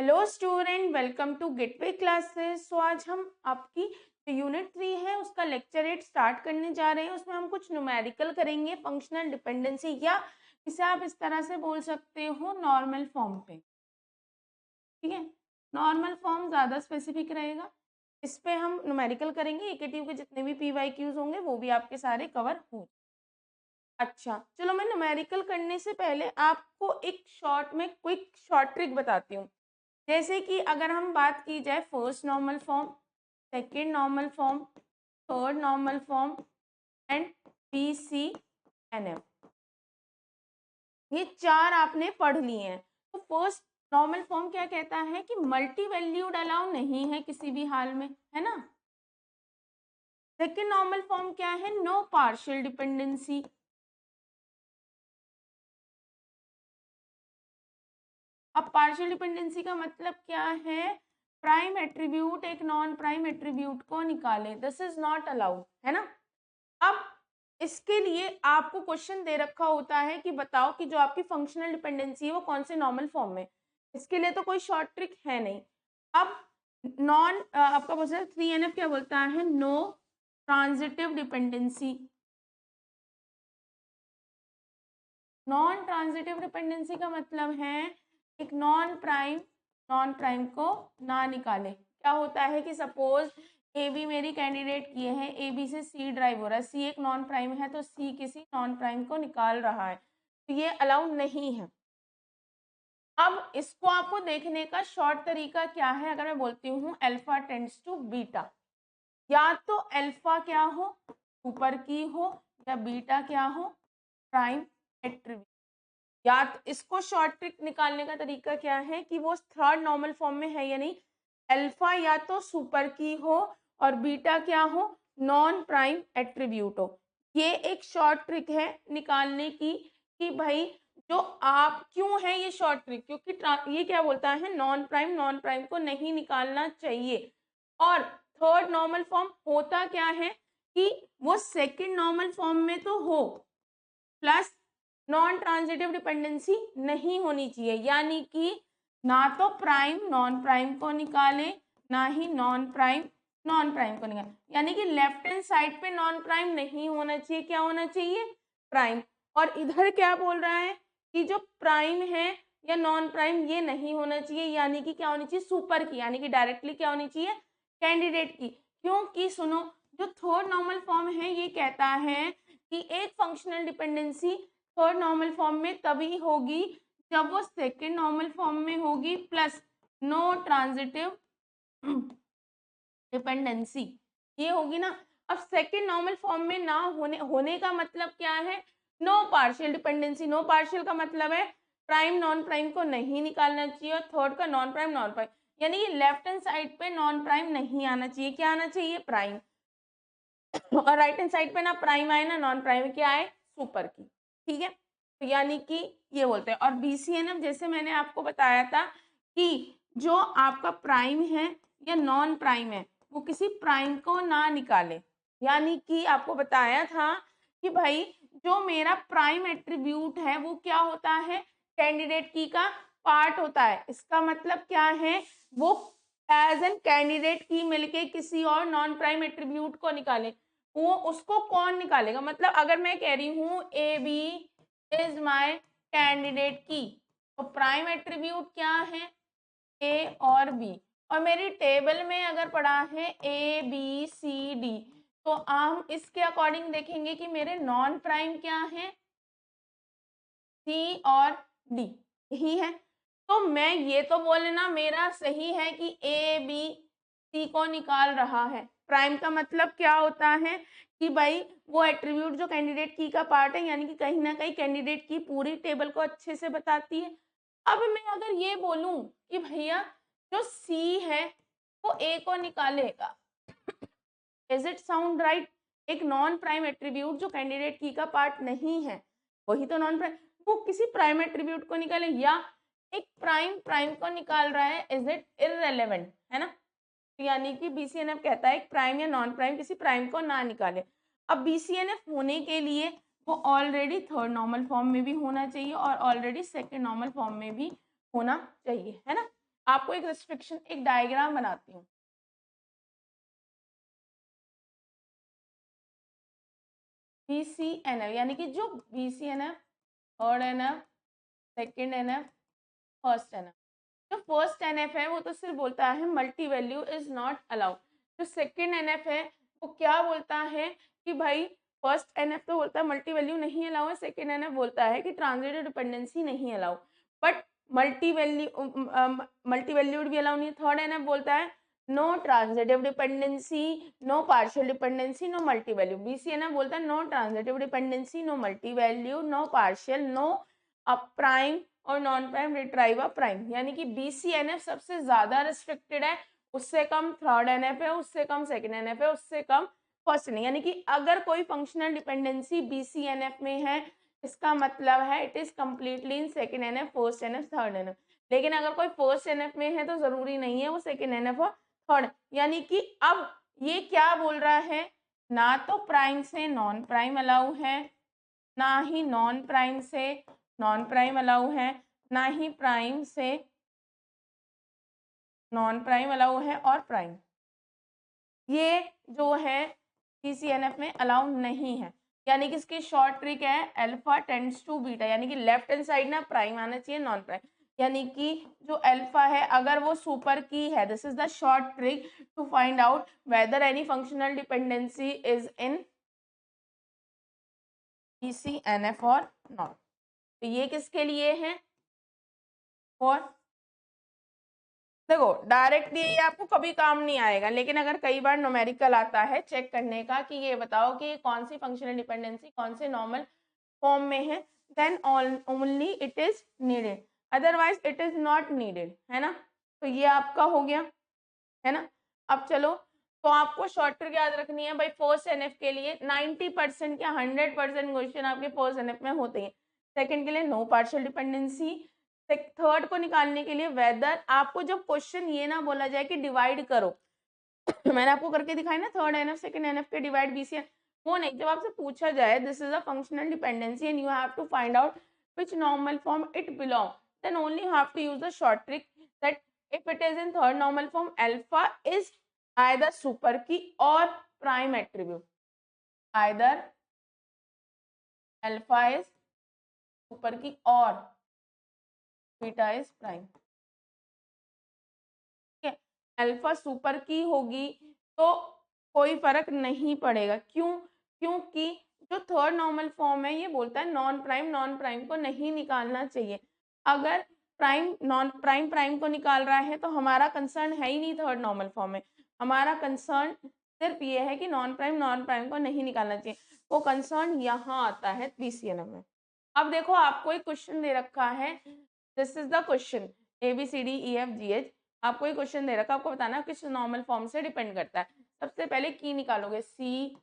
Hello student, welcome to Gateway Classes. So आज हम आपकी जो यूनिट 3 है उसका लेक्चर 8 स्टार्ट करने जा रहे हैं। उसमें हम कुछ न्यूमेरिकल करेंगे, फंक्शनल डिपेंडेंसी, या इसे आप इस तरह से बोल सकते हो नॉर्मल फॉर्म पे। ठीक है, नॉर्मल फॉर्म ज़्यादा स्पेसिफिक रहेगा। इस पे हम न्यूमेरिकल करेंगे, एकेटीयू के जितने भी PYQs होंगे वो भी आपके सारे कवर हो। अच्छा चलो, मैं न्यूमेरिकल करने से पहले आपको एक शॉर्ट में क्विक शॉर्ट ट्रिक बताती हूँ। जैसे कि अगर हम बात की जाए first normal form, second normal form, third normal form and BCNF, ये चार आपने पढ़ लिए हैं। तो फर्स्ट नॉर्मल फॉर्म क्या कहता है कि मल्टी वैल्यूड अलाउ नहीं है किसी भी हाल में, है ना। सेकेंड नॉर्मल फॉर्म क्या है, नो पार्शियल डिपेंडेंसी। अब पार्शियल डिपेंडेंसी का मतलब क्या है, प्राइम एट्रीब्यूट एक नॉन प्राइम एट्रीब्यूट को निकाले, दिस इज नॉट अलाउड, है ना। अब इसके लिए आपको क्वेश्चन दे रखा होता है कि बताओ कि जो आपकी फंक्शनल डिपेंडेंसी है वो कौन से नॉर्मल फॉर्म में। इसके लिए तो कोई शॉर्ट ट्रिक है नहीं। अब नॉन आपका क्वेश्चन 3NF क्या बोलता है, no transitive dependency. Non transitive dependency का मतलब है एक नॉन प्राइम को ना निकाले। क्या होता है कि सपोज ए बी मेरी कैंडिडेट की है, ए बी से सी ड्राइव हो रहा है, सी एक नॉन प्राइम है तो सी किसी नॉन प्राइम को निकाल रहा है, तो ये अलाउड नहीं है। अब इसको आपको देखने का शॉर्ट तरीका क्या है, अगर मैं बोलती हूँ अल्फा टेंड्स टू बीटा, या तो अल्फा क्या हो, सुपर की हो, या बीटा क्या हो, प्राइम एट्रीब्यूट। या तो इसको शॉर्ट ट्रिक निकालने का तरीका क्या है कि वो थर्ड नॉर्मल फॉर्म में है या नहीं, अल्फा या तो सुपर की हो और बीटा क्या हो, नॉन प्राइम एट्रीब्यूट हो। ये एक शॉर्ट ट्रिक है निकालने की कि भाई जो आप क्यों है ये शॉर्ट ट्रिक, क्योंकि ये क्या बोलता है, नॉन प्राइम को नहीं निकालना चाहिए। और थर्ड नॉर्मल फॉर्म होता क्या है कि वो सेकंड नॉर्मल फॉर्म में तो हो, प्लस नॉन ट्रांजिटिव डिपेंडेंसी नहीं होनी चाहिए, यानी कि ना तो प्राइम नॉन प्राइम को निकाले, ना ही नॉन प्राइम को निकाले, यानी कि लेफ्ट हैंड साइड पे नॉन प्राइम नहीं होना चाहिए, क्या होना चाहिए, प्राइम। और इधर क्या बोल रहा है कि जो प्राइम है या नॉन प्राइम ये नहीं होना चाहिए, यानी कि क्या होनी चाहिए, सुपर की, यानी कि डायरेक्टली क्या होनी चाहिए, कैंडिडेट की। क्योंकि सुनो, जो थर्ड नॉर्मल फॉर्म है ये कहता है कि एक functional dependency third normal form में तभी होगी जब वो सेकेंड नॉर्मल फॉर्म में होगी, प्लस नो ट्रांजिटिव डिपेंडेंसी ये होगी ना। अब सेकेंड नॉर्मल फॉर्म में ना होने का मतलब क्या है, no partial dependency. No partial का मतलब है प्राइम नॉन प्राइम को नहीं निकालना चाहिए, और थर्ड का नॉन प्राइम, यानी कि लेफ्ट हैंड साइड पे नॉन प्राइम नहीं आना चाहिए, क्या आना चाहिए, प्राइम। और राइट हैंड साइड पे ना प्राइम आए ना नॉन प्राइम, क्या आए, सुपर की। ठीक है, तो यानी कि ये बोलते हैं। और BCNF जैसे मैंने आपको बताया था कि जो आपका प्राइम है या नॉन प्राइम है वो किसी प्राइम को ना निकाले, यानी कि आपको बताया था कि भाई जो मेरा प्राइम एट्रीब्यूट है वो क्या होता है, कैंडिडेट की का पार्ट होता है। इसका मतलब क्या है, वो एज एन कैंडिडेट की मिलके किसी और नॉन प्राइम एट्रीब्यूट को निकाले, वो उसको कौन निकालेगा। मतलब अगर मैं कह रही हूँ A B is my candidate key, तो प्राइम एट्रीब्यूट क्या है, ए और बी, और मेरी टेबल में अगर पड़ा है ABCD, तो हम इसके अकॉर्डिंग देखेंगे कि मेरे नॉन प्राइम क्या है, C और D, यही है। तो मैं ये तो बोलना मेरा सही है कि ABC को निकाल रहा है। प्राइम का मतलब क्या होता है कि भाई वो एट्रीब्यूट जो कैंडिडेट की का पार्ट है, यानी कि कहीं ना कहीं कैंडिडेट की पूरी टेबल को अच्छे से बताती है। अब मैं अगर ये बोलूं कि भैया जो C है वो A को निकालेगा, इज इट साउंड राइट। एक नॉन प्राइम एट्रीब्यूट जो कैंडिडेट की का पार्ट नहीं है वही तो नॉन प्राइम, वो किसी प्राइम एट्रीब्यूट को निकाले, या एक प्राइम को निकाल रहा है, इज इट इररेलेवेंट, है ना। यानी कि BCNF कहता है एक प्राइम या नॉन प्राइम किसी प्राइम को ना निकाले। अब BCNF होने के लिए वो ऑलरेडी थर्ड नॉर्मल फॉर्म में भी होना चाहिए और ऑलरेडी सेकेंड नॉर्मल फॉर्म में भी होना चाहिए, है ना। आपको एक रिस्ट्रिक्शन, एक डायग्राम बनाती हूँ। BCNF यानी कि जो BCNF, third NF, second NF, first NF। जो फर्स्ट NF है वो तो सिर्फ बोलता है multi value is not allowed. जो सेकेंड NF है वो क्या बोलता है कि भाई फर्स्ट NF तो बोलता है मल्टी वैल्यू नहीं अलाउ है, सेकेंड NF बोलता है कि ट्रांजिटिव डिपेंडेंसी नहीं अलाउ, बट मल्टी वैल्यूड भी अलाउ नहीं है। थर्ड NF बोलता है no transitive dependency, no partial dependency, no multi value. BCNF बोलता है no transitive dependency, no multi value, no partial, no prime और नॉन प्राइम रिट्राइव प्राइम। यानी कि BCNF सबसे ज्यादा रिस्ट्रिक्टेड है, उससे कम थर्ड NF है, उससे कम सेकेंड NF है, उससे कम फर्स्ट NF। यानी कि अगर कोई फंक्शनल डिपेंडेंसी BCNF में है, इसका मतलब है it is completely in second NF, first NF, third NF। लेकिन अगर कोई फर्स्ट NF में है तो जरूरी नहीं है वो सेकेंड NF और थर्ड। यानी कि अब ये क्या बोल रहा है, ना तो प्राइम से नॉन प्राइम अलाउ है, ना ही नॉन प्राइम से नॉन प्राइम अलाउ है, ना ही प्राइम से नॉन प्राइम अलाउ है, और प्राइम ये जो है BCNF में अलाउ नहीं है। यानी कि इसकी शॉर्ट ट्रिक है अल्फा टेंड्स टू बीटा, यानी कि लेफ्ट हैंड साइड ना प्राइम आना चाहिए, नॉन प्राइम। यानी कि जो अल्फा है अगर वो सुपर की है, this is the short trick to find out whether any functional dependency is in BCNF और नॉट। तो ये किसके लिए है, और देखो डायरेक्टली ये आपको कभी काम नहीं आएगा, लेकिन अगर कई बार न्यूमेरिकल आता है चेक करने का कि ये बताओ कि कौन सी फंक्शनल डिपेंडेंसी कौन से नॉर्मल फॉर्म में है, then only it is needed, otherwise it is not needed, है ना। तो ये आपका हो गया, है ना। अब चलो, तो आपको शॉर्ट ट्रिक याद रखनी है भाई, फर्स्ट NF के लिए 90% या 100% क्वेश्चन आपके फर्स्ट NF में होते हैं। सेकंड के लिए नो पार्शियल डिपेंडेंसी, थर्ड को निकालने के लिए वेदर आपको जब क्वेश्चन ये ना बोला जाए कि डिवाइड करो मैंने आपको करके दिखाई ना थर्ड NF सेकंड NF के डिवाइड BCN, वो नहीं, जब आपसे पूछा जाए this is a functional dependency and you have to find out which normal form it belong, then only you have to use the short trick that if it is in third normal form alpha is either super key or prime attribute, either alpha is super key or beta is prime। ठीक है, alpha super की होगी तो कोई फर्क नहीं पड़ेगा, क्यों, क्योंकि जो थर्ड नॉर्मल फॉर्म है ये बोलता है नॉन प्राइम को नहीं निकालना चाहिए। अगर प्राइम नॉन प्राइम प्राइम को निकाल रहा है तो हमारा कंसर्न है ही नहीं थर्ड नॉर्मल फॉर्म में, हमारा कंसर्न सिर्फ ये है कि नॉन प्राइम को नहीं निकालना चाहिए, वो कंसर्न यहाँ आता है BCNF में। अब देखो आपको एक क्वेश्चन दे रखा है, this is the question ABCDEFGH, आपको एक क्वेश्चन दे रखा है, आपको बताना किस नॉर्मल फॉर्म से डिपेंड करता है। सबसे पहले की निकालोगे CEF,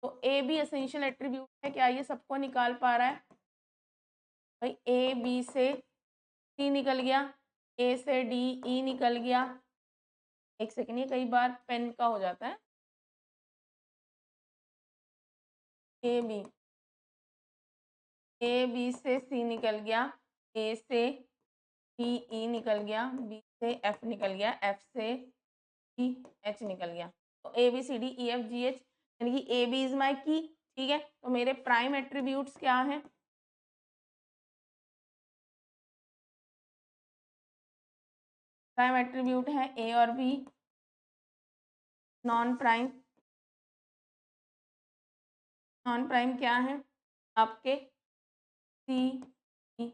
तो ए बी एसेंशियल एट्रीब्यूट है, क्या ये सबको निकाल पा रहा है भाई, AB से C निकल गया, A से D E निकल गया, एक सेकेंड ये कई बार पेन का हो जाता है, AB से C निकल गया, A से D E निकल गया, B से F निकल गया, F से E H निकल गया। तो ABCDEFGH यानी कि AB इज माई की, ठीक है। तो मेरे प्राइम एट्रीब्यूट्स क्या हैं, प्राइम एट्रीब्यूट है A और B, नॉन प्राइम क्या है आपके CEF।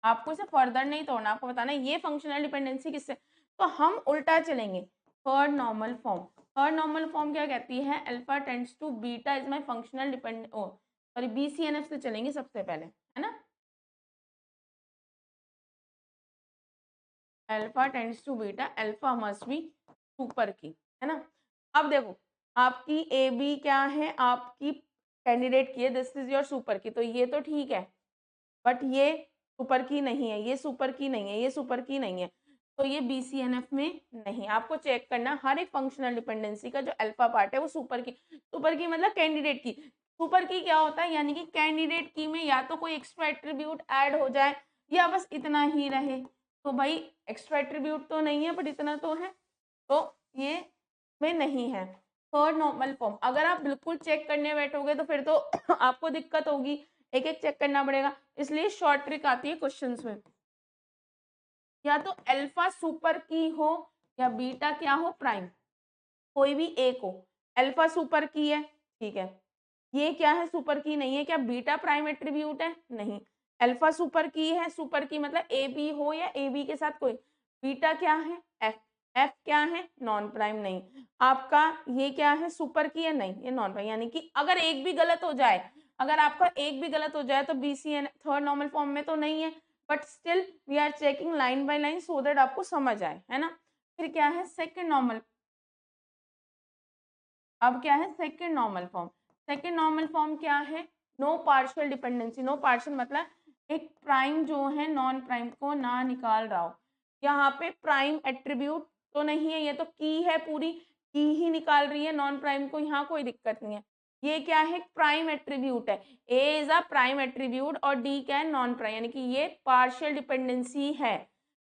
आपको इसे फर्दर नहीं तोड़ना, आपको बताना है ये फंक्शनल डिपेंडेंसी किससे, तो हम उल्टा चलेंगे, third normal form. Third normal form क्या कहती है, alpha tends to beta is my functional depend oh sorry BCNF से चलेंगे सबसे पहले, है ना। Alpha tends to beta, alpha must be super key, है ना। अब देखो आपकी AB क्या है, आपकी कैंडिडेट की है, this is your super key, तो ये तो ठीक है, बट ये सुपर की नहीं है, ये सुपर की नहीं है, ये सुपर की नहीं है, तो ये BCNF में नहीं। आपको चेक करना हर एक फंक्शनल डिपेंडेंसी का जो अल्फा पार्ट है वो सुपर की मतलब कैंडिडेट की, सुपर की क्या होता है, यानी कि कैंडिडेट की में या तो कोई एक्स्ट्रा एट्रीब्यूट ऐड हो जाए या बस इतना ही रहे। तो भाई एक्स्ट्रा एट्रीब्यूट तो नहीं है बट इतना तो है, तो ये में नहीं है। थर्ड नॉर्मल फॉर्म, अगर आप बिल्कुल चेक करने बैठोगे तो फिर तो आपको दिक्कत होगी, एक एक चेक करना पड़ेगा, इसलिए शॉर्ट ट्रिक आती है क्वेश्चंस में। या तो अल्फा सुपर की हो या बीटा क्या हो, प्राइम, कोई भी एक हो। अल्फा सुपर की है, ठीक है, ये क्या है, सुपर की नहीं है, क्या बीटा प्राइम एट्रीब्यूट है, नहीं। अल्फा सुपर की है, सुपर की मतलब ए बी हो या ए बी के साथ कोई। बीटा क्या है, एफ, एफ क्या है, नॉन प्राइम, नहीं। आपका ये क्या है, सुपर की है, नहीं, ये नॉन प्राइम, यानी कि अगर एक भी गलत हो जाए, अगर आपका एक भी गलत हो जाए तो बीसीएन थर्ड नॉर्मल फॉर्म में तो नहीं है, but still we are checking line by line so that आपको समझ आए, है ना। फिर क्या है सेकेंड नॉर्मल, अब क्या है second normal form. Second normal form क्या है, no partial dependency, no partial मतलब एक प्राइम जो है नॉन प्राइम को ना निकाल रहा हो। यहाँ पे प्राइम एट्रीब्यूट तो नहीं है, ये तो की है, पूरी की ही निकाल रही है नॉन प्राइम को, यहाँ कोई दिक्कत नहीं है। ये क्या है, प्राइम एट्रीब्यूट है, ए इज अ प्राइम एट्रीब्यूट और डी क्या है, नॉन प्राइम, यानी कि ये पार्शियल डिपेंडेंसी है।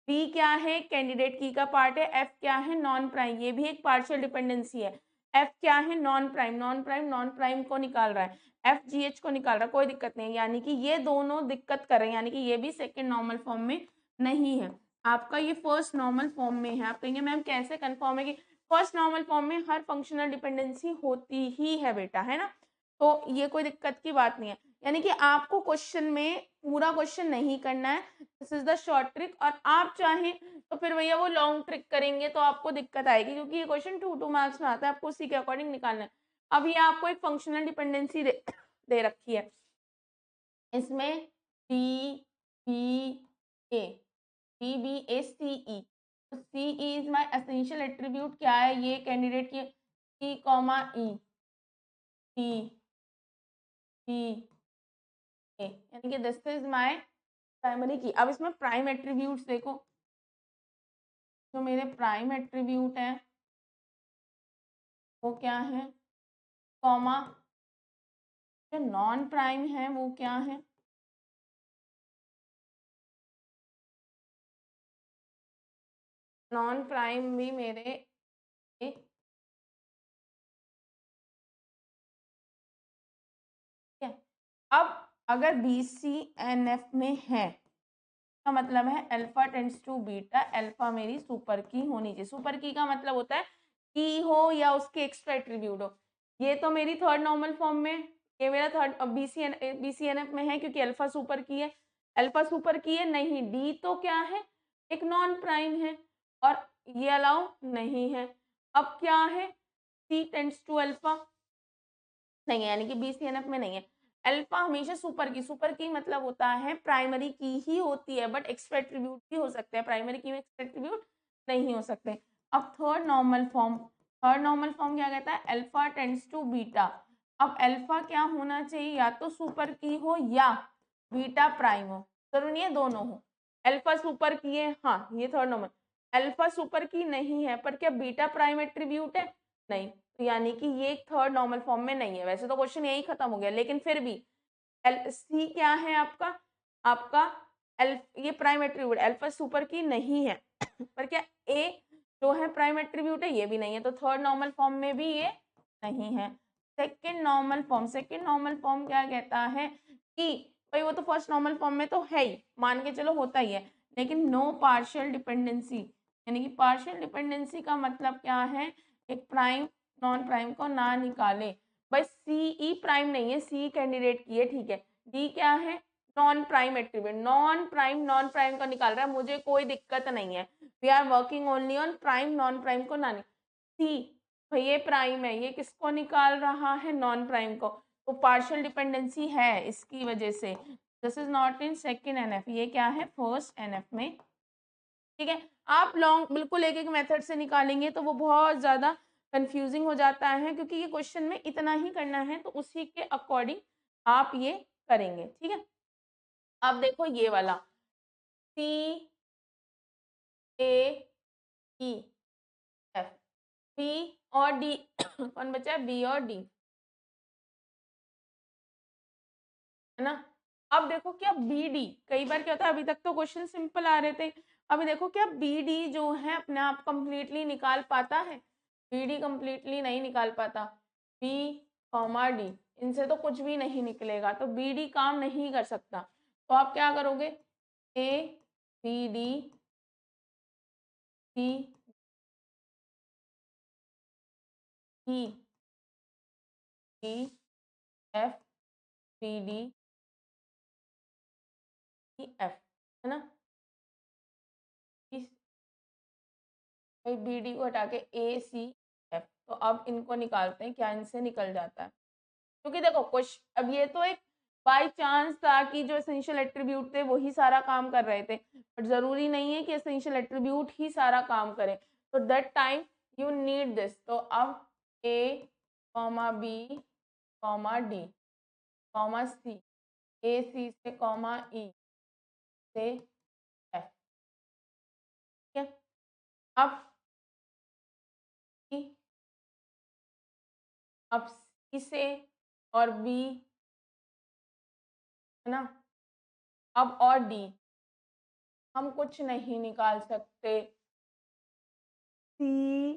बी क्या है, कैंडिडेट की का पार्ट है, एफ क्या है, नॉन प्राइम, ये भी एक पार्शियल डिपेंडेंसी है। एफ क्या है, non prime, non prime non prime को निकाल रहा है, एफ जी एच को निकाल रहा है, कोई दिक्कत नहीं है, यानी कि ये दोनों दिक्कत कर रहे हैं, यानी कि ये भी सेकेंड नॉर्मल फॉर्म में नहीं है। आपका ये फर्स्ट नॉर्मल फॉर्म में है। आप कहेंगे मैम कैसे कंफर्म है कि फर्स्ट नॉर्मल फॉर्म में हर फंक्शनल डिपेंडेंसी होती ही है बेटा, है ना, तो ये कोई दिक्कत की बात नहीं है। यानी कि आपको क्वेश्चन में पूरा क्वेश्चन नहीं करना है, this is the short trick, और आप चाहें तो फिर भैया वो लॉन्ग ट्रिक करेंगे तो आपको दिक्कत आएगी, क्योंकि ये क्वेश्चन 2 मार्क्स में आता है, आपको उसी के अकॉर्डिंग निकालना है। अब ये आपको एक फंक्शनल डिपेंडेंसी दे रखी है, इसमें D B A, D B A C E, तो C is my essential attribute, क्या है ये candidate key, C comma E, T T A, यानी कि दिस इज माई प्राइमरी की। अब इसमें प्राइम एट्रीब्यूट्स देखो, जो मेरे प्राइम एट्रीब्यूट हैं वो क्या है, कॉमा, जो नॉन प्राइम है वो क्या है, नॉन प्राइम भी मेरे ए, ठीक है। अब अगर बी सी एन एफ में है का मतलब है alpha tends to beta, alpha मेरी सुपर की होनी चाहिए। सुपर की का मतलब होता है की हो या उसके एक्स्ट्रा एट्रीब्यूट हो। ये तो मेरी थर्ड नॉर्मल फॉर्म में, ये मेरा थर्ड बीसीएनएफ में है क्योंकि अल्फा सुपर की है। अल्फा सुपर की है नहीं, डी तो क्या है, एक नॉन प्राइम है और ये अलाउ नहीं है। अब क्या है, सी टेंड्स टू अल्फा नहीं है, यानी कि बीसीएनएफ में नहीं है। अल्फा हमेशा सुपर की मतलब होता है प्राइमरी की ही होती है, बट एक्स्ट्रा एट्रीब्यूट भी हो सकते हैं, प्राइमरी की में एक्स्ट्रा एट्रीब्यूट नहीं हो सकते। अब third normal form, third normal form क्या कहता है, अल्फा टेंड्स टू बीटा। अब अल्फा क्या होना चाहिए, या तो सुपर की हो या बीटा प्राइम हो, जरूरी नहीं है दोनों हो। अल्फा सुपर की है, हाँ ये third normal. Alpha super key नहीं है पर क्या बीटा प्राइम एट्रीब्यूट है, नहीं, तो यानी कि ये थर्ड नॉर्मल फॉर्म में नहीं है। वैसे तो क्वेश्चन यही खत्म हो गया, लेकिन फिर भी एल सी क्या है आपका, आपका एल ये prime attribute, alpha super key नहीं है पर क्या ए जो है प्राइम एट्रीब्यूट है, ये भी नहीं है, तो थर्ड नॉर्मल फॉर्म में भी ये नहीं है। Second normal form, second normal form क्या कहता है कि भाई वो तो फर्स्ट नॉर्मल फॉर्म में तो है ही, मान के चलो होता ही है, लेकिन नो पार्शियल डिपेंडेंसी, यानी कि पार्शियल डिपेंडेंसी का मतलब क्या है, एक प्राइम नॉन प्राइम को ना निकाले। भाई सी ई प्राइम नहीं है, सी कैंडिडेट की है, ठीक है, डी क्या है, non prime attribute, non prime का निकाल रहा है, मुझे कोई दिक्कत नहीं है, we are working only on prime non prime को ना। सी भाई ये प्राइम है, ये किसको निकाल रहा है, नॉन प्राइम को, तो पार्शियल डिपेंडेंसी है इसकी वजह से। This is not in second NF, ये क्या है फर्स्ट एनएफ में, ठीक है। आप लॉन्ग बिल्कुल एक एक मेथड से निकालेंगे तो वो बहुत ज़्यादा कंफ्यूजिंग हो जाता है, क्योंकि ये क्वेश्चन में इतना ही करना है, तो उसी के अकॉर्डिंग आप ये करेंगे, ठीक है। अब देखो ये वाला सी ए ई एफ, बी और डी कौन बचा है, बी और डी, है ना। अब देखो क्या बी डी, कई बार क्या होता है, अभी तक तो क्वेश्चन सिंपल आ रहे थे, अभी देखो क्या बी डी जो है अपने आप कंप्लीटली निकाल पाता है, बी डी कंप्लीटली नहीं निकाल पाता, बी कॉमा डी इनसे तो कुछ भी नहीं निकलेगा, तो बी डी काम नहीं कर सकता। तो आप क्या करोगे, A B D C E D F B D E F, है ना। इस बी डी को हटा के ए सी एफ, तो अब इनको निकालते हैं, क्या इनसे निकल जाता है, क्योंकि देखो क्वेश्चन, अब ये तो एक बाय चांस था कि जो एसेंशियल एट्रीब्यूट थे वही सारा काम कर रहे थे, बट जरूरी नहीं है कि एसेंशियल एट्रीब्यूट ही सारा काम करें, तो that time you need this. तो अब A comma B comma D comma C, A C से कॉमा ई से एफ, ठीक है। अब अब सी से और बी, है ना, अब और डी हम कुछ नहीं निकाल सकते, सी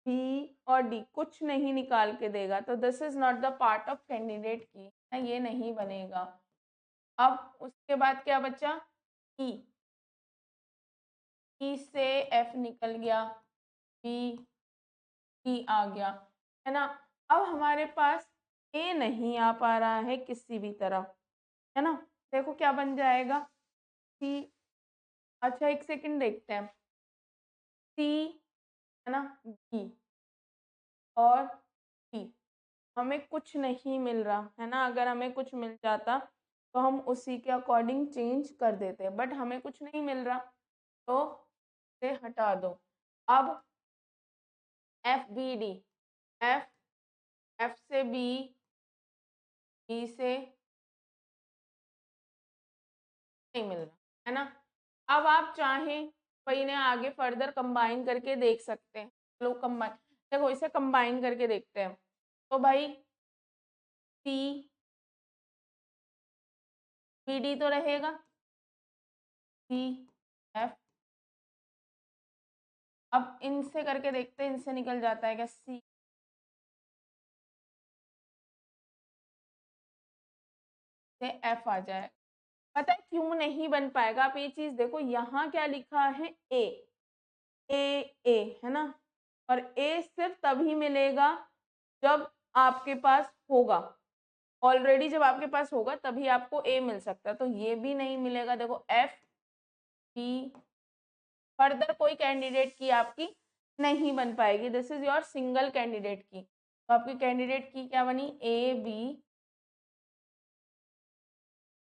बी और डी कुछ नहीं निकाल के देगा, तो this is not the part of candidate की, ये नहीं बनेगा। अब उसके बाद क्या बचा, ई, ई से एफ निकल गया, बी ई आ गया, है ना। अब हमारे पास ए नहीं आ पा रहा है किसी भी तरह, है ना। देखो क्या बन जाएगा, सी, अच्छा एक सेकंड देखते हैं, सी, है ना, बी और डी, हमें कुछ नहीं मिल रहा है ना, अगर हमें कुछ मिल जाता तो हम उसी के अकॉर्डिंग चेंज कर देते, बट हमें कुछ नहीं मिल रहा, तो इसे हटा दो। अब F B D, F, F से बी, बी से नहीं मिल रहा, है ना। अब आप चाहें तो इन्हें आगे फर्दर कंबाइन करके देख सकते हैं, लोग कंबाइन, देखो इसे कंबाइन करके देखते हैं, तो भाई सी बी डी तो रहेगा, सी एफ, अब इनसे करके देखते हैं, इनसे निकल जाता है क्या, सी से एफ आ जाए, पता है क्यों नहीं बन पाएगा, आप ये चीज देखो, यहाँ क्या लिखा है, ए ए है ना, और ए सिर्फ तभी मिलेगा जब आपके पास होगा, ऑलरेडी जब आपके पास होगा तभी आपको ए मिल सकता है, तो ये भी नहीं मिलेगा। देखो एफ की फर्दर कोई कैंडिडेट की आपकी नहीं बन पाएगी, this is your single candidate key, तो आपकी कैंडिडेट की क्या बनी, ए बी,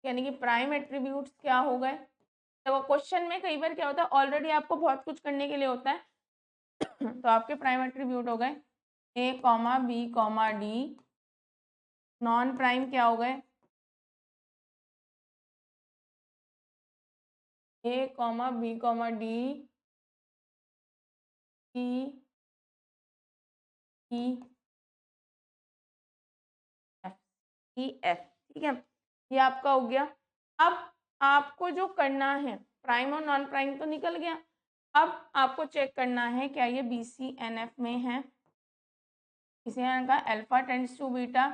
यानी कि प्राइम एट्रीब्यूट्स क्या हो गए। देखो क्वेश्चन में कई बार क्या होता है, ऑलरेडी आपको बहुत कुछ करने के लिए होता है तो आपके प्राइम एट्रीब्यूट हो गए A comma B comma D, non prime क्या हो गए, A comma B comma D, C E F, E F, ठीक है, ये आपका हो गया। अब आपको जो करना है, प्राइम और नॉन प्राइम तो निकल गया, अब आपको चेक करना है क्या ये बी सी एन एफ में है, इसे का alpha tends to beta,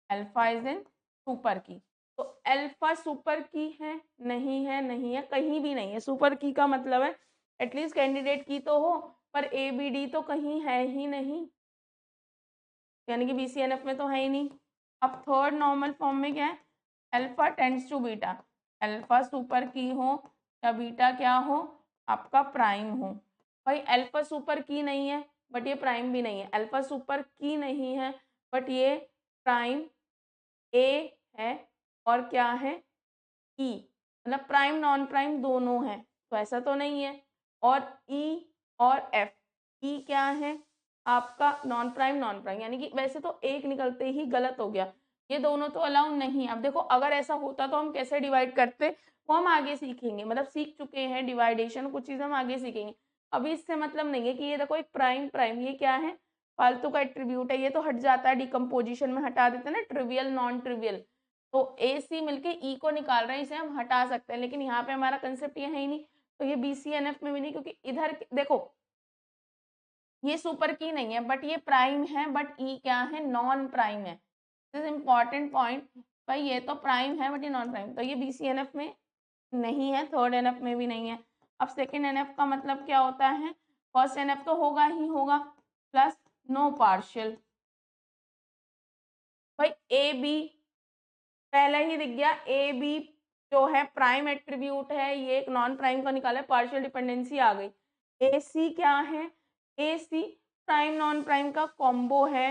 alpha is in super key, तो अल्फा सुपर की है, नहीं है, नहीं है, कहीं भी नहीं है, सुपर की का मतलब है एटलीस्ट कैंडिडेट की तो हो, पर ए बी डी तो कहीं है ही नहीं, यानी कि BCNF में तो है ही नहीं। अब थर्ड नॉर्मल फॉर्म में क्या है, alpha tends to beta, alpha super key हो या बीटा क्या हो, आपका प्राइम हो, भाई अल्फा सुपर की नहीं है बट ये प्राइम भी नहीं है, अल्फा सुपर की नहीं है बट ये प्राइम ए है और क्या है ई, मतलब प्राइम नॉन प्राइम दोनों है, तो ऐसा तो नहीं है, और ई और एफ, ई क्या है आपका नॉन प्राइम, यानी कि वैसे तो एक निकलते ही गलत हो गया, ये दोनों तो अलाउ नहीं। अब देखो अगर ऐसा होता तो हम कैसे डिवाइड करते, वो हम आगे सीखेंगे, मतलब सीख चुके हैं डिवाइडेशन, कुछ चीज़ हम आगे सीखेंगे, अभी इससे मतलब नहीं है कि ये देखो एक प्राइम प्राइम, ये क्या है फालतू का एट्रीब्यूट है, ये तो हट जाता है डिकम्पोजिशन में, हटा देते हैं ना ट्रिवियल नॉन ट्रिवियल, तो ए सी मिलके ई को निकाल रहे हैं, इसे हम हटा सकते हैं, लेकिन यहाँ पे हमारा कंसेप्ट ये है ही नहीं, तो ये बी सी एन एफ में भी नहीं, क्योंकि इधर देखो ये सुपर की नहीं है बट ये प्राइम है, बट ई क्या है, नॉन प्राइम है। दिस इज इम्पॉर्टेंट पॉइंट, भाई ये तो प्राइम है बट ये नॉन प्राइम, तो ये बी सी एन एफ में नहीं है, थर्ड एन एफ में भी नहीं है। अब सेकेंड एन एफ का मतलब क्या होता है, फर्स्ट एन एफ तो होगा ही होगा, प्लस नो पार्शियल। भाई ए बी पहले ही दिख गया, ए बी जो है प्राइम एट्रीब्यूट है, ये एक नॉन प्राइम का निकाला है, पार्शियल डिपेंडेंसी आ गई। ए सी क्या है, A C prime non prime का कॉम्बो है,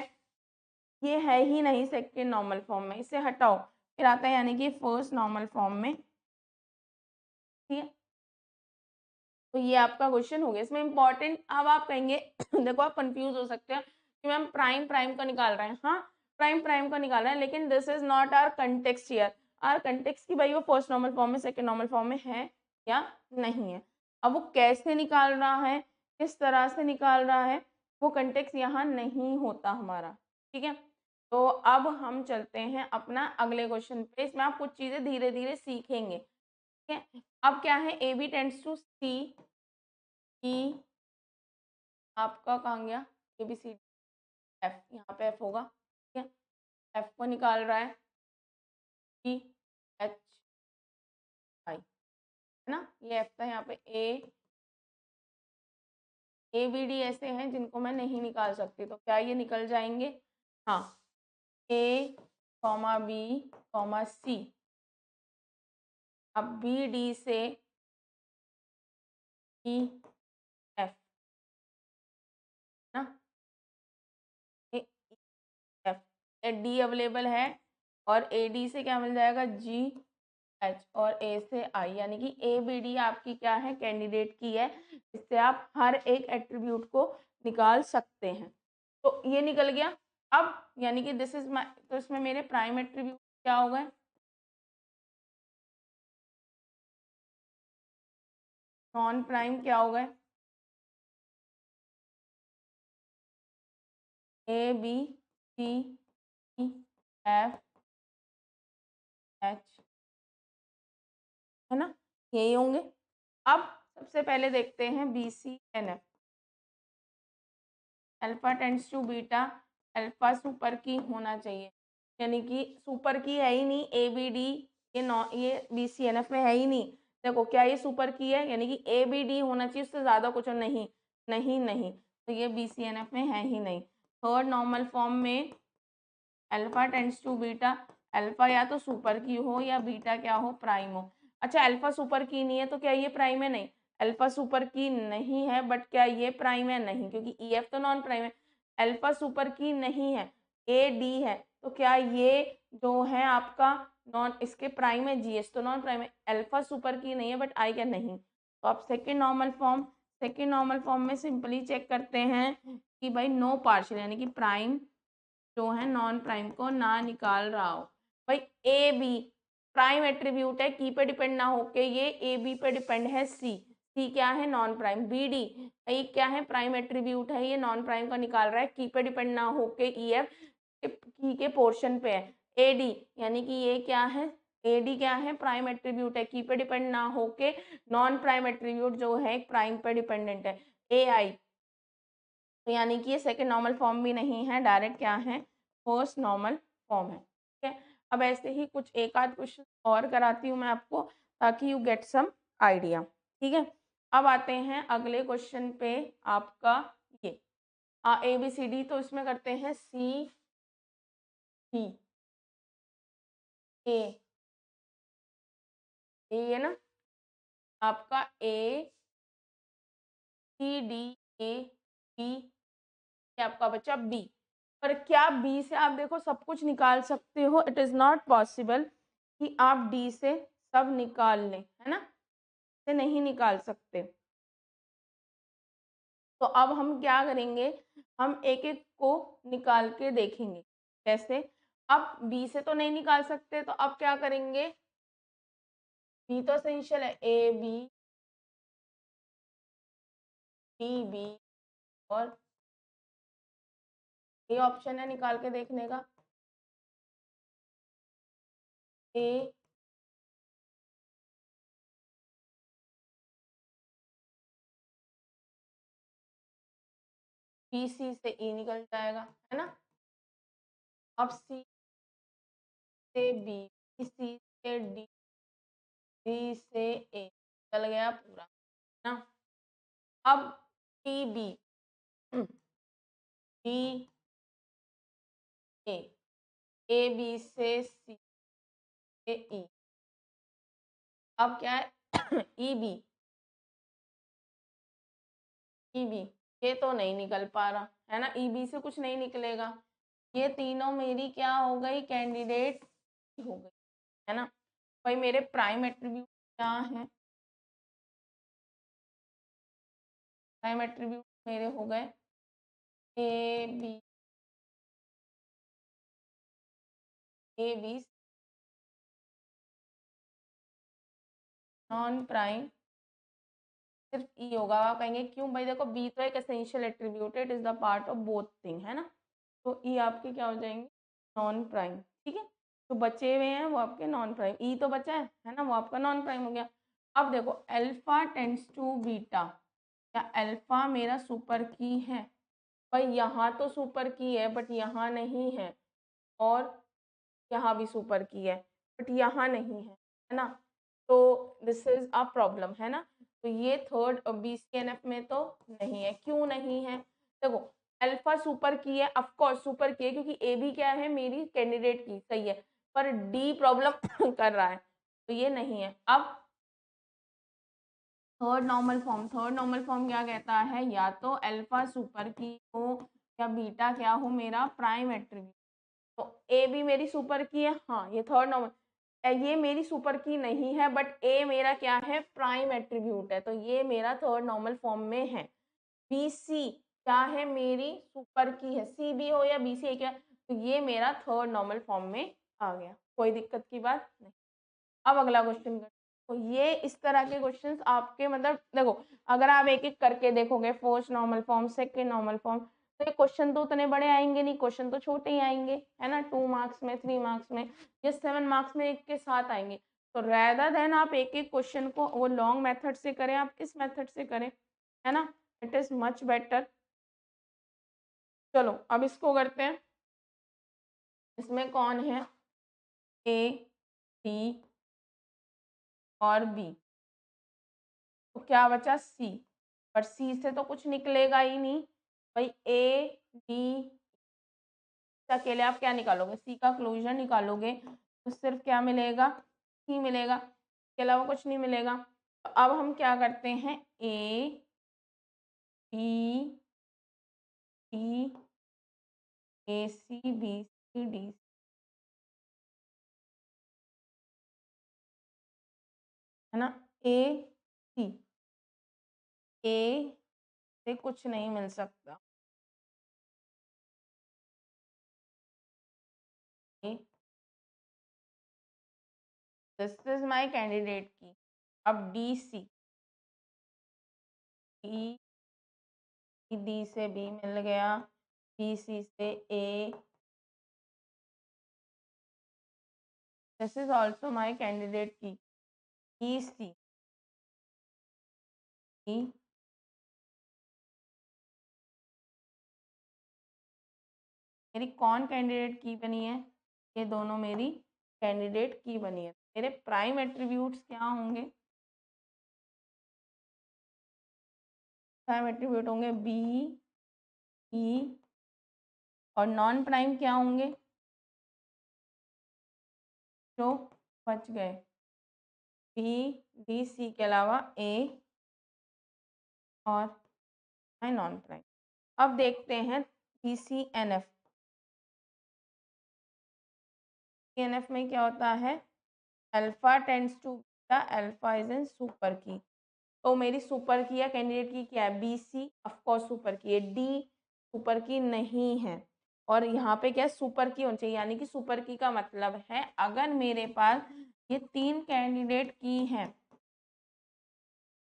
ये है ही नहीं सेकेंड नॉर्मल फॉर्म में, इसे हटाओ, फिर आता है यानी कि फर्स्ट नॉर्मल फॉर्म में। ठीक है, तो ये आपका क्वेश्चन हो गया। इसमें इंपॉर्टेंट, अब आप कहेंगे देखो आप कंफ्यूज हो सकते हैं कि मैम प्राइम प्राइम का निकाल रहे हैं, हाँ प्राइम प्राइम का निकाल रहे हैं, लेकिन this is not our context here. Our context की भाई वो फर्स्ट नॉर्मल फॉर्म में सेकंड नॉर्मल फॉर्म में है या नहीं है। अब वो कैसे निकाल रहा है, किस तरह से निकाल रहा है, वो कंटेक्स्ट यहाँ नहीं होता हमारा। ठीक है, तो अब हम चलते हैं अपना अगले क्वेश्चन पे, इसमें आप कुछ चीजें धीरे धीरे सीखेंगे। ठीक है, अब क्या है, ए बी टेंड्स टू सी, ई आपका कहाँ गया, ए बी सी एफ, यहाँ पे एफ होगा। ठीक है, एफ को निकाल रहा है, टी एच आई, है ना, ये एफ था, यहाँ पे ए बी डी ऐसे हैं जिनको मैं नहीं निकाल सकती, तो क्या ये निकल जाएंगे, हाँ, ए कॉमा बी कॉमा सी। अब बी डी से ई एफ ना, ए एफ, डी अवेलेबल है, और ए डी से क्या मिल जाएगा, जी एच, और ए से आई, यानी कि ए बी डी आपकी क्या है, कैंडिडेट की है, इससे आप हर एक एट्रीब्यूट को निकाल सकते हैं। तो ये निकल गया। अब यानी कि दिस इज माई, तो इसमें मेरे प्राइम एट्रीब्यूट क्या हो गए, नॉन प्राइम क्या हो गए, A B C E F H, है ना, यही होंगे। अब सबसे पहले देखते हैं B C N F, alpha tends to beta, alpha super key होना चाहिए, यानी कि सुपर की है ही नहीं, ए बी डी ये नॉ ये बी सी एन एफ में है ही नहीं। देखो क्या ये सुपर की है, यानी कि ए बी डी होना चाहिए, उससे ज़्यादा कुछ नहीं, नहीं नहीं, तो ये बी सी एन एफ में है ही नहीं। थर्ड नॉर्मल फॉर्म में alpha tends to beta, alpha या तो सुपर की हो या बीटा क्या हो, प्राइम हो। अच्छा अल्फा सुपर की नहीं है तो क्या ये प्राइम है, नहीं, अल्फा सुपर की नहीं है बट क्या ये प्राइम है, नहीं, क्योंकि ई एफ तो नॉन प्राइम है। अल्फा सुपर की नहीं है, ए डी है, तो क्या ये जो है आपका नॉन, इसके प्राइम है, जी एस तो नॉन प्राइम है। अल्फा सुपर की नहीं है बट आई क्या, नहीं, तो आप second normal form, second normal form में सिंपली चेक करते हैं कि भाई नो पार्शियल, यानी कि प्राइम जो है नॉन प्राइम को ना निकाल रहा हो। भाई ए बी प्राइम एट्रीब्यूट है, की पे डिपेंड ना होके ये ए बी पे डिपेंड है, सी, सी क्या है, नॉन प्राइम, बी डी ये क्या है, प्राइम एट्रीब्यूट है, ये नॉन प्राइम का निकाल रहा है, की पे डिपेंड ना होके ई एफ की के पोर्शन पे है। ए डी यानी कि ये क्या है, ए डी क्या है, प्राइम एट्रीब्यूट है, की पे डिपेंड ना होके नॉन प्राइम एट्रीब्यूट जो है प्राइम पे डिपेंडेंट है। ए आई, तो यानी कि ये सेकेंड नॉर्मल फॉर्म भी नहीं है, डायरेक्ट क्या है, फर्स्ट नॉर्मल फॉर्म है। ठीक है, अब ऐसे ही कुछ एक आध क्वेश्चन और कराती हूँ मैं आपको, ताकि यू गेट सम आइडिया। ठीक है, अब आते हैं अगले क्वेश्चन पे, आपका ये ए बी सी डी, तो इसमें करते हैं सी डी ए, है ना, आपका ए सी डी ए बी, आपका बचा बी। पर क्या बी से आप देखो सब कुछ निकाल सकते हो, इट इज नॉट पॉसिबल कि आप डी से सब निकाल लें, है ना, से नहीं निकाल सकते। तो अब हम क्या करेंगे, हम एक एक को निकाल के देखेंगे कैसे। अब बी से तो नहीं निकाल सकते, तो अब क्या करेंगे, बी तो एसेंशियल है, ए बी डी बी, और ये ऑप्शन है निकाल के देखने का। ए बी, सी से ई निकल जाएगा, है ना। अब सी से बी, सी से डी, डी से ए निकल गया पूरा, है ना। अब T B, D A B से सी से ई। अब क्या है ई बी, ई बी ये तो नहीं निकल पा रहा, है ना, ई बी से कुछ नहीं निकलेगा। ये तीनों मेरी क्या हो गई, कैंडिडेट हो गई, है ना। भाई मेरे प्राइम एट्रीब्यूट क्या है, प्राइम एट्रीब्यूट मेरे हो गए A B, A B non prime सिर्फ ई होगा। आप कहेंगे क्यों भाई, देखो बी तो एक एसेंशियल एट्रीब्यूट है, it is the part of both thing, है ना। तो ई आपके क्या हो जाएंगे, नॉन प्राइम, ठीक है। तो बचे हुए हैं वो आपके नॉन प्राइम, ई तो बचा है ना, वो आपका नॉन प्राइम हो गया। अब देखो अल्फा टेंड्स टू बीटा, क्या अल्फा मेरा सुपर की है, भाई यहाँ तो सुपर की है बट यहाँ नहीं है, और यहाँ भी सुपर की है बट यहाँ नहीं है ना। तो दिस इज अ प्रॉब्लम, है ना। तो ये थर्ड BCNF में तो नहीं है, क्यों नहीं है, देखो अल्फा सुपर की है, ऑफ कोर्स सुपर की है क्योंकि ए भी क्या है मेरी कैंडिडेट की, सही है, पर डी प्रॉब्लम कर रहा है, तो ये नहीं है। अब third normal form, third normal form क्या कहता है, या तो अल्फा सुपर की हो या बीटा क्या हो मेरा प्राइम एट्रीब्यूट। तो ए भी मेरी सुपर की है, हाँ ये थर्ड नॉर्मल, ये मेरी सुपर की नहीं है बट ए मेरा क्या है प्राइम एट्रीब्यूट है, तो ये मेरा थर्ड नॉर्मल फॉर्म में है। बी सी क्या है मेरी सुपर की है, सी बी हो या बी सी क्या, तो ये मेरा थर्ड नॉर्मल फॉर्म में आ गया, कोई दिक्कत की बात नहीं। अब अगला क्वेश्चन कर, तो ये इस तरह के क्वेश्चंस आपके मतलब देखो, अगर आप एक एक करके देखोगे first normal form, second normal form, तो ये क्वेश्चन तो उतने बड़े आएंगे नहीं, क्वेश्चन तो छोटे ही आएंगे, है ना, 2 मार्क्स में, 3 मार्क्स में, या 7 मार्क्स में एक के साथ आएंगे। तो रेदर देन आप एक एक क्वेश्चन को वो लॉन्ग मेथड से करें, आप इस मेथड से करें, है ना, इट इज मच बेटर। चलो अब इसको करते हैं, इसमें कौन है ए डी और बी, तो क्या बचा सी, पर सी से तो कुछ निकलेगा ही नहीं भाई, ए डी अकेले आप क्या निकालोगे, सी का क्लोजर निकालोगे तो सिर्फ क्या मिलेगा, सी मिलेगा, इसके अलावा कुछ नहीं मिलेगा। तो अब हम क्या करते हैं, A B D, A C B C D, है ना, ए सी, ए से कुछ नहीं मिल सकता, this is my candidate key. अब डी सी, डी से बी मिल गया, बी सी से A, this is also my candidate key, E सी, ई मेरी कौन कैंडिडेट की बनी है, ये दोनों मेरी कैंडिडेट की बनी है। मेरे प्राइम एट्रीब्यूट्स क्या होंगे, प्राइम एट्रीब्यूट होंगे बी ई, और नॉन प्राइम क्या होंगे जो बच गए, बी डी सी के अलावा ए और नॉन प्राइम। अब देखते हैं BCNF, BCNF में क्या होता है, alpha tends to beta, alpha is in super key, तो मेरी सुपर की या कैंडिडेट की क्या है, BC of course super key है, डी सुपर की नहीं है, और यहाँ पे क्या सुपर की होनी चाहिए, यानी कि सुपर की का मतलब है अगर मेरे पास ये 3 कैंडिडेट की हैं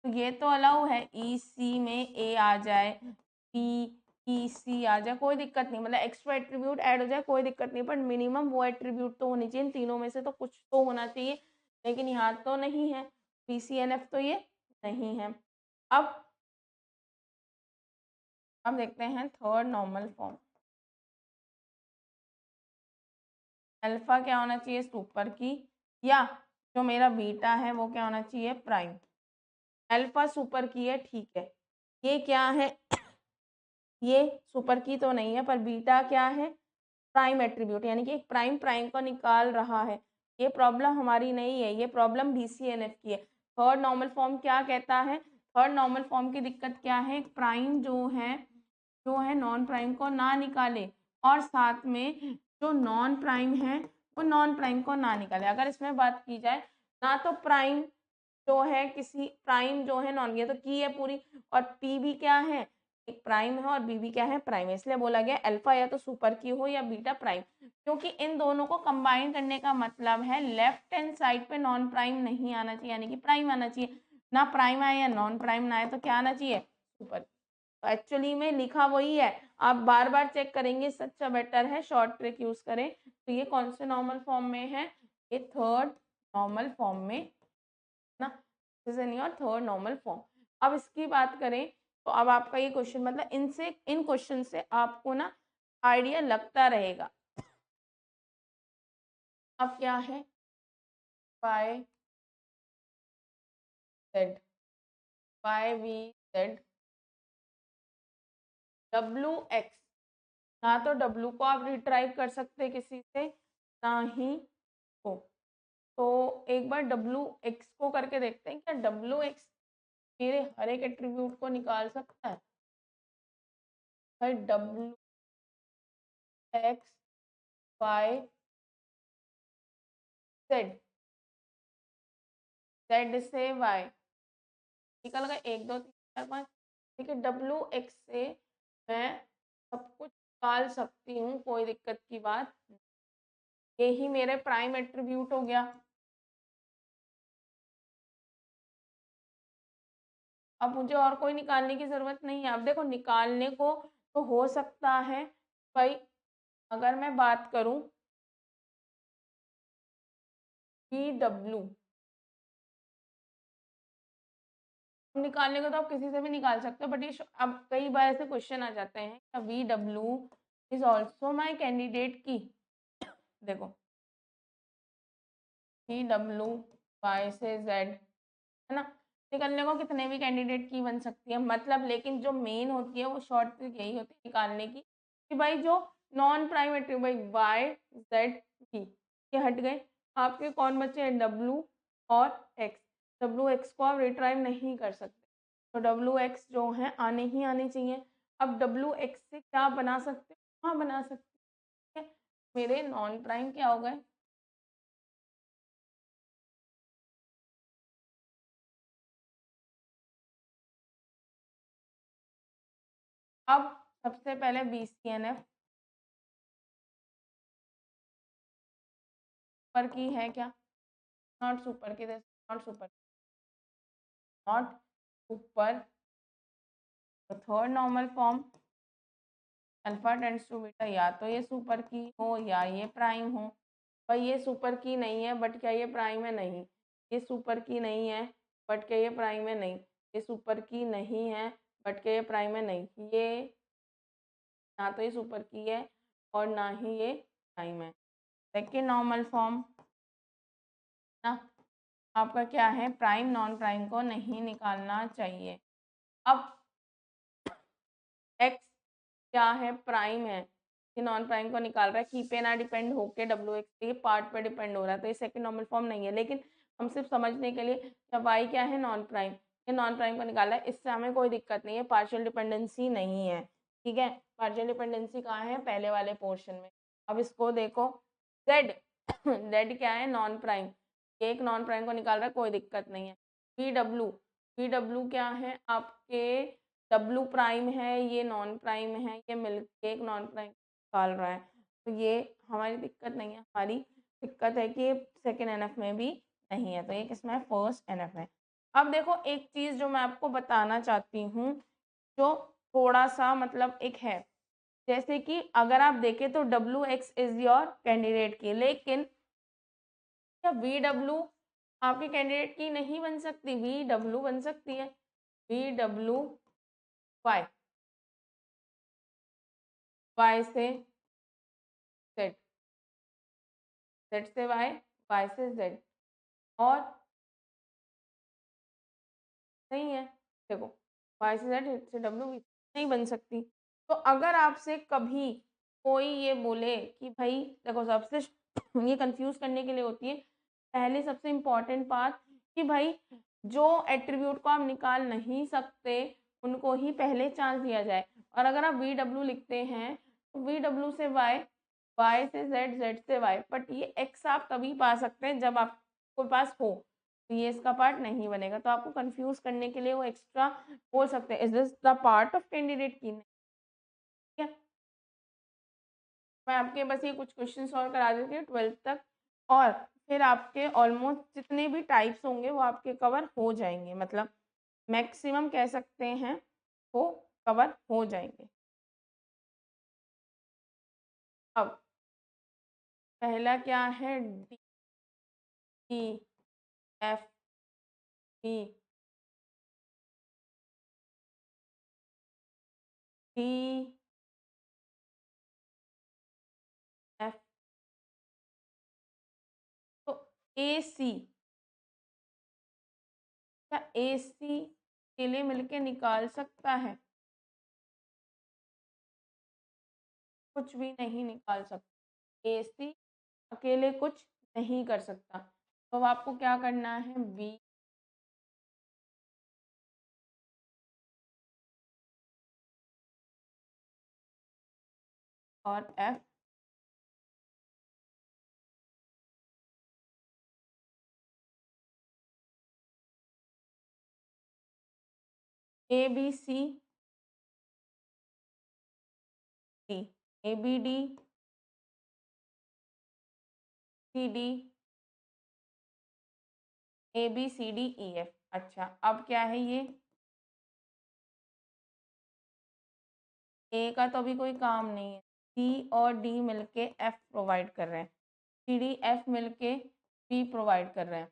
तो ये तो अलाउ है, ई सी में ए आ जाए, बी ई सी आ जाए कोई दिक्कत नहीं, मतलब एक्स्ट्रा एट्रीब्यूट ऐड हो जाए कोई दिक्कत नहीं, बट मिनिमम वो एट्रीब्यूट तो होनी चाहिए, इन तीनों में से तो कुछ तो होना चाहिए, लेकिन यहाँ तो नहीं है, BCNF तो ये नहीं है। अब देखते हैं थर्ड नॉर्मल फॉर्म। अल्फा क्या होना चाहिए, सुपर की, या जो मेरा बीटा है वो क्या होना चाहिए, प्राइम। अल्फा सुपर की है, ठीक है, ये क्या है, ये सुपर की तो नहीं है, पर बीटा क्या है, प्राइम एट्रीब्यूट, यानी कि एक प्राइम को निकाल रहा है। ये प्रॉब्लम हमारी नहीं है, ये प्रॉब्लम BCNF की है। थर्ड नॉर्मल फॉर्म क्या कहता है, थर्ड नॉर्मल फॉर्म की दिक्कत क्या है, एक प्राइम जो है नॉन प्राइम को ना निकाले, और साथ में जो नॉन प्राइम है वो नॉन प्राइम को ना निकाले। अगर इसमें बात की जाए, ना तो प्राइम जो है किसी प्राइम जो है नॉन, ये तो की है पूरी, और पी भी क्या है, एक प्राइम है, और बी भी क्या है, प्राइम है, इसलिए बोला गया अल्फा या तो सुपर की हो या बीटा प्राइम, क्योंकि इन दोनों को कंबाइन करने का मतलब है लेफ्ट हैंड साइड पे नॉन प्राइम नहीं आना चाहिए, यानी कि प्राइम आना चाहिए, ना प्राइम आए या नॉन प्राइम ना आए तो क्या आना चाहिए, सुपर। तो एक्चुअली में लिखा वही है, आप बार बार चेक करेंगे, सच्चा बेटर है शॉर्ट ट्रिक यूज करें। तो ये कौन से नॉर्मल फॉर्म में है, ये थर्ड नॉर्मल फॉर्म में ना, this is in your third normal form. अब इसकी बात करें तो अब आपका ये क्वेश्चन, मतलब इन क्वेश्चन से आपको ना आइडिया लगता रहेगा। अब क्या है, Y Z, Y V Z, W X, ना तो डब्ल्यू को आप रिट्राइव कर सकते किसी से, ना ही को, तो एक बार डब्ल्यू एक्स को करके देखते हैं, क्या डब्ल्यू एक्स मेरे हर एक एट्रीब्यूट को निकाल सकता है, भाई W X Y Z, Z से वाई निकल गए, 1 2 3 4 5, ठीक है, डब्ल्यू एक्स से मैं सब कुछ निकाल सकती हूँ, कोई दिक्कत की बात नहीं। यही मेरे प्राइम एट्रीब्यूट हो गया। अब मुझे और कोई निकालने की ज़रूरत नहीं है। अब देखो निकालने को तो हो सकता है भाई, अगर मैं बात करूँ वी डब्ल्यू, निकालने को तो आप किसी से भी निकाल सकते हो, बट ये अब कई बार ऐसे क्वेश्चन आ जाते हैं, V W is also my candidate की, देखो वी डब्ल्यू वाई से जेड, है ना, निकलने को कितने भी कैंडिडेट की बन सकती है, मतलब लेकिन जो मेन होती है वो शॉर्ट ट्रिक यही होती है निकालने की, कि भाई जो नॉन प्राइम एट्रीब्यूट, भाई वाई जेड की ये हट गए, आपके कौन बचे हैं, डब्ल्यू और एक्स। डब्ल्यू एक्स को आप रिट्राइव नहीं कर सकते, तो डब्ल्यू एक्स जो है आने ही आने चाहिए। अब डब्ल्यू एक्स से क्या बना सकते हैं, हाँ बना सकते हैं, मेरे नॉन प्राइम क्या हो गए, अब सबसे पहले BCNF सुपर की है क्या, not super key, not super, not super, तो third normal form alpha tends to beta, या तो ये सुपर की हो या ये प्राइम हो। पर ये सुपर की नहीं है, बट क्या ये प्राइम है, नहीं, ये सुपर की नहीं है, बट क्या ये प्राइम है, नहीं, ये सुपर की नहीं है, बट क्या ये प्राइम है, नहीं, ये ना तो ये सुपर की है और ना ही ये प्राइम है। सेकेंड नॉर्मल फॉर्म ना, आपका क्या है, प्राइम नॉन प्राइम को नहीं निकालना चाहिए। अब एक्स क्या है, प्राइम है, ये नॉन प्राइम को निकाल रहा है, की पे ना डिपेंड होके डब्ल्यू एक्स पे, ये पार्ट पे डिपेंड हो रहा है, तो ये सेकंड नॉर्मल फॉर्म नहीं है, लेकिन हम सिर्फ समझने के लिए, क्या वाई क्या है, नॉन प्राइम, ये नॉन प्राइम को निकाला है, इससे हमें कोई दिक्कत नहीं है, पार्शियल डिपेंडेंसी नहीं है, ठीक है, पार्शियल डिपेंडेंसी कहाँ है, पहले वाले पोर्शन में। अब इसको देखो, जेड जेड क्या है, नॉन प्राइम, ये एक नॉन प्राइम को निकाल रहा है, कोई दिक्कत नहीं है। वी डब्ल्यू क्या है आपके, डब्ल्यू प्राइम है, ये नॉन प्राइम है, ये मिलके एक नॉन प्राइम निकाल रहा है, तो ये हमारी दिक्कत नहीं है, हमारी दिक्कत है कि सेकेंड एनएफ में भी नहीं है, तो ये किसमें है, फर्स्ट एनएफ है। अब देखो एक चीज़ जो मैं आपको बताना चाहती हूँ, जो थोड़ा सा मतलब एक है, जैसे कि अगर आप देखें तो WX इज योर कैंडिडेट की, लेकिन क्या VW आपके कैंडिडेट की नहीं बन सकती? VW बन सकती है, VWY, Y से Z, Z से Y, Y से Z, और नहीं है, देखो Y से Z, Z से W नहीं बन सकती। तो अगर आपसे कभी कोई ये बोले कि भाई देखो, सबसे ये कंफ्यूज करने के लिए होती है, पहले सबसे इम्पोर्टेंट बात कि भाई जो एट्रीब्यूट को आप निकाल नहीं सकते उनको ही पहले चांस दिया जाए। और अगर आप VW लिखते हैं तो VW से Y, Y से Z, Z से Y, बट ये X आप तभी पा सकते हैं जब आपके पास हो, तो ये इसका पार्ट नहीं बनेगा। तो आपको कंफ्यूज करने के लिए वो एक्स्ट्रा बोल सकते हैं, is this the part of candidate की, ठीक है। मैं आपके बस ये कुछ क्वेश्चन सॉल्व करा देती हूँ 12th तक, और फिर आपके ऑलमोस्ट जितने भी टाइप्स होंगे वो आपके कवर हो जाएंगे, मतलब मैक्सिमम कह सकते हैं वो कवर हो जाएंगे। अब पहला क्या है? DFD, DF, तो AC, क्या AC के लिए मिलके निकाल सकता है? कुछ भी नहीं निकाल सकता, AC अकेले कुछ नहीं कर सकता। तो अब आपको क्या करना है? B और F, ABC, D, ABD, CD, ABCDEF। अच्छा, अब क्या है ये? ए का तो अभी कोई काम नहीं है, C और D मिलके F प्रोवाइड कर रहे हैं, CDF मिलके B प्रोवाइड कर रहे हैं,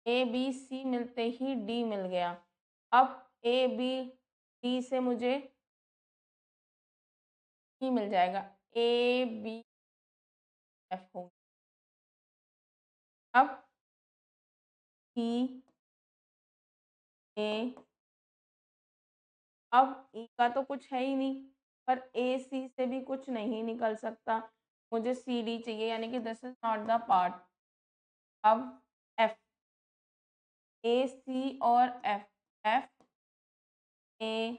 ABC मिलते ही D मिल गया। अब ABD से मुझे E मिल जाएगा, ABF हो। अब C, A, अब E का तो कुछ है ही नहीं, पर AC से भी कुछ नहीं निकल सकता, मुझे CD चाहिए, यानी कि this is not the part. अब F, AC और F, F A,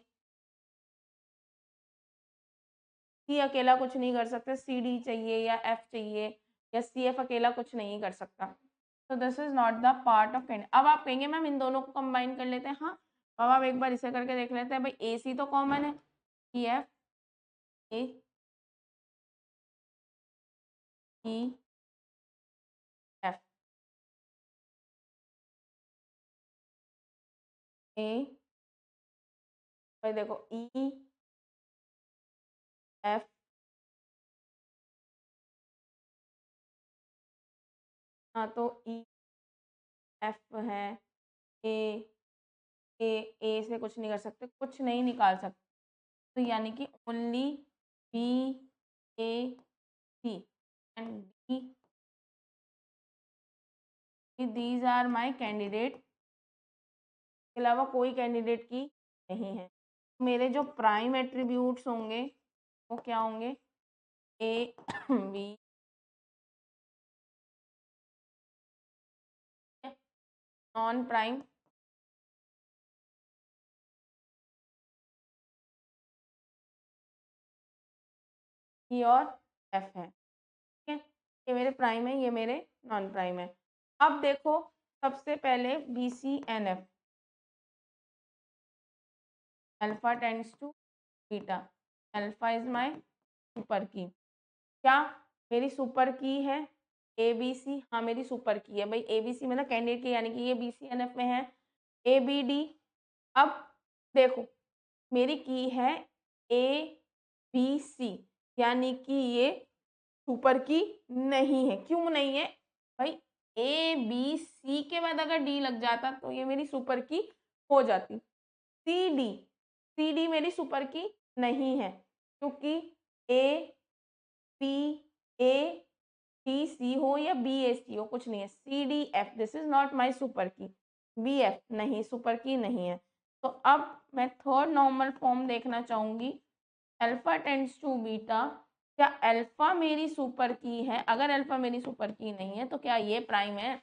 C अकेला कुछ नहीं कर सकते, CD चाहिए या F चाहिए या CF अकेला कुछ नहीं कर सकता, तो this is not the part of candidate. अब आप कहेंगे मैम इन दोनों को कंबाइन कर लेते हैं, हाँ। अब आप एक बार इसे करके देख लेते हैं, भाई AC तो कॉमन है, EF, A, E, F, A, भाई देखो E, F, हाँ तो E, F है, A, A से कुछ नहीं कर सकते, कुछ नहीं निकाल सकते, तो यानी कि only B, A, C and D, these are my candidate, के अलावा कोई कैंडिडेट की नहीं है। मेरे जो प्राइम एट्रीब्यूट्स होंगे वो क्या होंगे? A, B, non prime E और F है, ठीक है। ये मेरे प्राइम है, ये मेरे नॉन प्राइम है। अब देखो सबसे पहले BCNF, alpha tends to beta, alpha is my super key, क्या मेरी सुपर की है? ABC, हाँ मेरी सुपर की है भाई, ABC मतलब कैंडिडेट की, यानी कि ये BCNF में है। ABD, अब देखो मेरी की है ए बी सी, यानी कि ये सुपर की नहीं है। क्यों नहीं है भाई? ए बी सी के बाद अगर डी लग जाता तो ये मेरी सुपर की हो जाती। सी डी, सी डी मेरी सुपर की नहीं है, क्योंकि ए बी, ए बी सी हो या बी ए सी हो, कुछ नहीं है। C D F, this is not my super key. B F नहीं, सुपर की नहीं है। तो अब मैं थर्ड नॉर्मल फॉर्म देखना चाहूंगी। अल्फा टेंड्स टू बीटा, क्या अल्फा मेरी सुपर की है? अगर अल्फा मेरी सुपर की नहीं है तो क्या ये प्राइम है?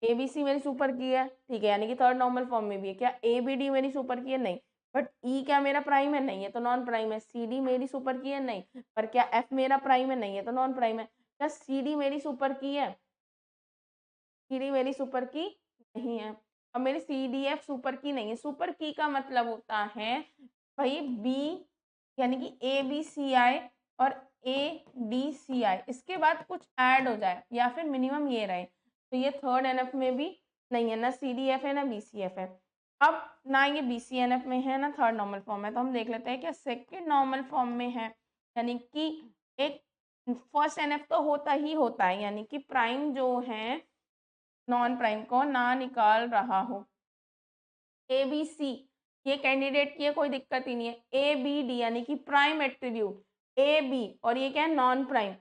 ए बी सी मेरी सुपर की है, ठीक है, यानी कि थर्ड नॉर्मल फॉर्म में भी है। क्या ए बी डी मेरी सुपर की है? नहीं। बट ई क्या मेरा प्राइम है? नहीं है, तो नॉन प्राइम है। सी डी मेरी सुपर की है? नहीं। पर क्या एफ मेरा प्राइम है? नहीं है, तो नॉन प्राइम है। क्या सी डी मेरी सुपर की है? सी डी मेरी सुपर की नहीं है। अब मेरी सी डी एफ सुपर की नहीं है। सुपर की का मतलब होता है भाई बी, यानी कि ए बी सी आई और ए डी सी आई, इसके बाद कुछ ऐड हो जाए या फिर मिनिमम ये रहे। तो ये थर्ड एन एफ में भी नहीं है, ना सी डी एफ है ना बी सी एफ है। अब ना ये बी सी एन एफ में है ना थर्ड नॉर्मल फॉर्म है, तो हम देख लेते हैं क्या सेकेंड नॉर्मल फॉर्म में है। यानी कि एक फर्स्ट एन एफ तो होता ही होता है, यानी कि प्राइम जो है नॉन प्राइम को ना निकाल रहा हो। ए बी सी ये कैंडिडेट की है, कोई दिक्कत ही नहीं है। ए बी डी यानी कि प्राइम एट्रीब्यूट ए बी, और ये क्या है? Non prime.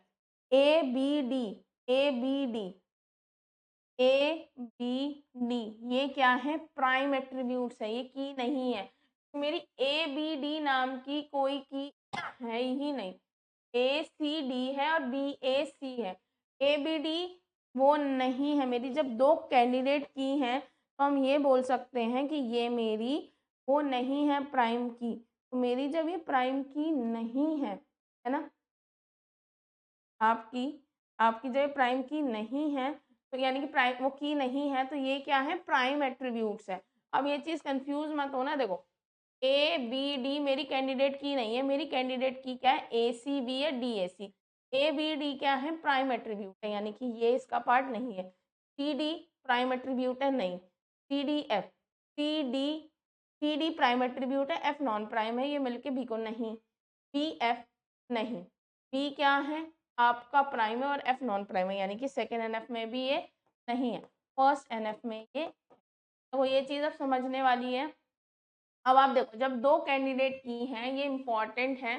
A B D, A B D, A B D ये क्या है? प्राइम एट्रीब्यूट्स है, ये की नहीं है। तो मेरी ए बी डी नाम की कोई की है ही नहीं। ए सी डी है और बी ए सी है, ए बी डी वो नहीं है मेरी। जब दो कैंडिडेट की हैं तो हम ये बोल सकते हैं कि ये मेरी वो नहीं है प्राइम की। तो मेरी जब ये प्राइम की नहीं है ना, आपकी आपकी जब ये प्राइम की नहीं है तो यानी कि प्राइम वो की नहीं है, तो ये क्या है? प्राइम एट्रीब्यूट्स है। अब ये चीज़ कंफ्यूज मत होना। देखो ए बी डी मेरी कैंडिडेट की नहीं है, मेरी कैंडिडेट की क्या है? ए सी बी या D A C. A B D क्या है? प्राइम एट्रीब्यूट है, यानी कि ये इसका पार्ट नहीं है। सी डी प्राइम एट्रीब्यूट है? नहीं। C D F, C D, C D prime attribute है, एफ नॉन प्राइम है, ये मिलके बी को नहीं। बी एफ नहीं। बी क्या है? आपका प्राइम है और एफ नॉन प्राइम है, यानी कि सेकेंड एन एफ में भी ये नहीं है, फर्स्ट एन एफ में ये। तो ये चीज़ अब समझने वाली है। अब आप देखो जब दो कैंडिडेट की हैं, ये इंपॉर्टेंट है,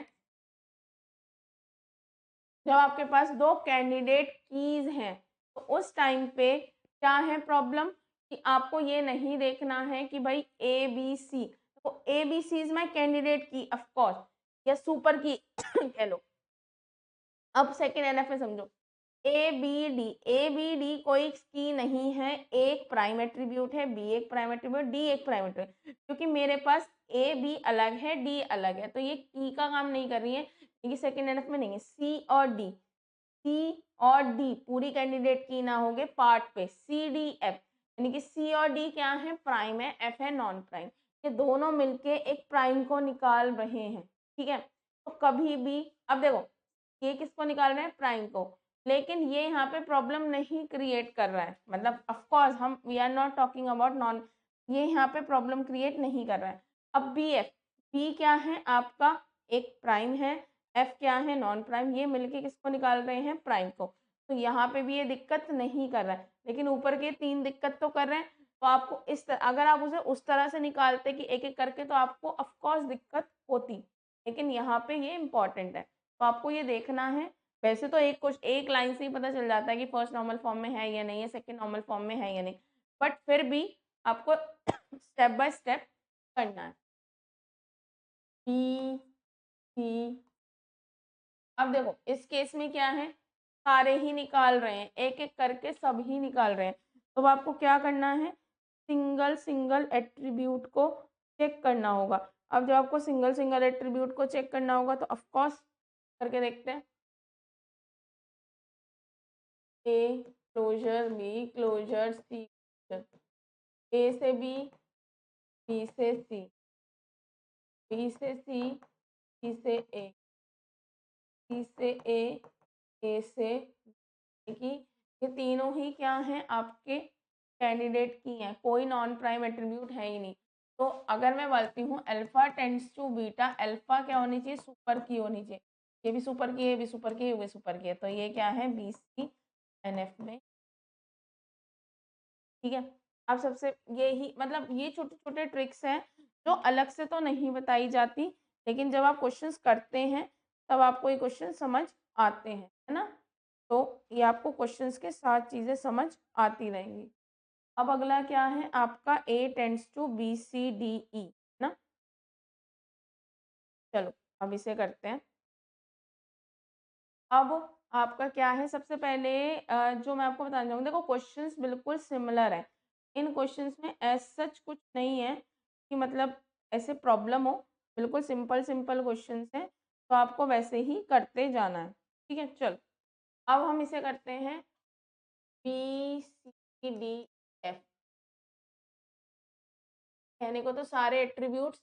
जब आपके पास दो कैंडिडेट कीज हैं तो उस टाइम पे क्या है प्रॉब्लम कि आपको ये नहीं देखना है कि भाई ए बी सी, तो A B C is my candidate key of course, या सुपर की कह लो। अब सेकेंड एन एफ में समझो, A B D, A B D कोई की नहीं है, एक प्राइम एट्रीब्यूट है, बी एक प्राइम एट्रीब्यूट, डी एक प्राइम एट्रीब्यूट, क्योंकि मेरे पास ए बी अलग है, डी अलग है, तो ये की का काम नहीं कर रही है, क्योंकि सेकेंड एन एफ में नहीं है। सी और डी, सी और डी पूरी कैंडिडेट की ना होगे पार्ट पे, सी डी एफ, यानी कि सी और डी क्या है? प्राइम है, एफ है नॉन प्राइम। ये दोनों मिलके एक प्राइम को निकाल रहे हैं, ठीक है। तो कभी भी अब देखो ये किसको निकाल रहे हैं? प्राइम को। लेकिन ये यहाँ पे प्रॉब्लम नहीं क्रिएट कर रहा है, मतलब of course we are not talking about non, ये यहाँ पे प्रॉब्लम क्रिएट नहीं कर रहा है। अब बी एफ, बी क्या है? आपका एक प्राइम है, एफ क्या है? नॉन प्राइम, ये मिलके किसको निकाल रहे हैं? प्राइम को। तो यहाँ पे भी ये दिक्कत नहीं कर रहा है, लेकिन ऊपर के तीन दिक्कत तो कर रहे हैं। तो आपको इस तरह, अगर आप उसे उस तरह से निकालते कि एक एक करके, तो आपको ऑफकोर्स दिक्कत होती, लेकिन यहाँ पे ये इंपॉर्टेंट है, तो आपको ये देखना है। वैसे तो एक कुछ एक लाइन से ही पता चल जाता है कि फर्स्ट नॉर्मल फॉर्म में है या नहीं है, सेकंड नॉर्मल फॉर्म में है या नहीं, बट फिर भी आपको स्टेप बाय स्टेप करना है। बी सी, अब देखो इस केस में क्या है? सारे ही निकाल रहे हैं, एक एक करके सब ही निकाल रहे हैं। तो अब आपको क्या करना है? सिंगल सिंगल एट्रीब्यूट को चेक करना होगा। अब जब आपको सिंगल सिंगल एट्रीब्यूट को चेक करना होगा तो ऑफकोर्स करके देखते हैं। A closure, B closure, C closure, A से बी से सी, बी से सी से ए, सी से ए से बी, कि ये तीनों ही क्या हैं? आपके कैंडिडेट की हैं, कोई नॉन प्राइम एट्रीब्यूट है ही नहीं। तो अगर मैं बोलती हूँ alpha tends to beta, alpha क्या होनी चाहिए, सुपर की होनी चाहिए, ये भी सुपर की है, ये भी सुपर की है, ये भी सुपर की है, तो ये क्या है BCNF में। ठीक है, अब सबसे यही मतलब ये छोटे छोटे ट्रिक्स हैं जो अलग से तो नहीं बताई जाती, लेकिन जब आप क्वेश्चंस करते हैं तब आपको ये क्वेश्चन समझ आते हैं, है ना। तो ये आपको क्वेश्चंस के साथ चीज़ें समझ आती रहेंगी। अब अगला क्या है आपका A टेंड्स टू BCDE, ना। चलो अब इसे करते हैं। अब आपका क्या है सबसे पहले जो मैं आपको बताना चाहूँगी, देखो क्वेश्चंस बिल्कुल सिमिलर है, इन क्वेश्चंस में एज सच कुछ नहीं है कि मतलब ऐसे प्रॉब्लम हो, बिल्कुल सिंपल सिंपल क्वेश्चंस हैं, तो आपको वैसे ही करते जाना है। ठीक है, चलो अब हम इसे करते हैं BCDF। कहने को तो सारे एट्रीब्यूट्स,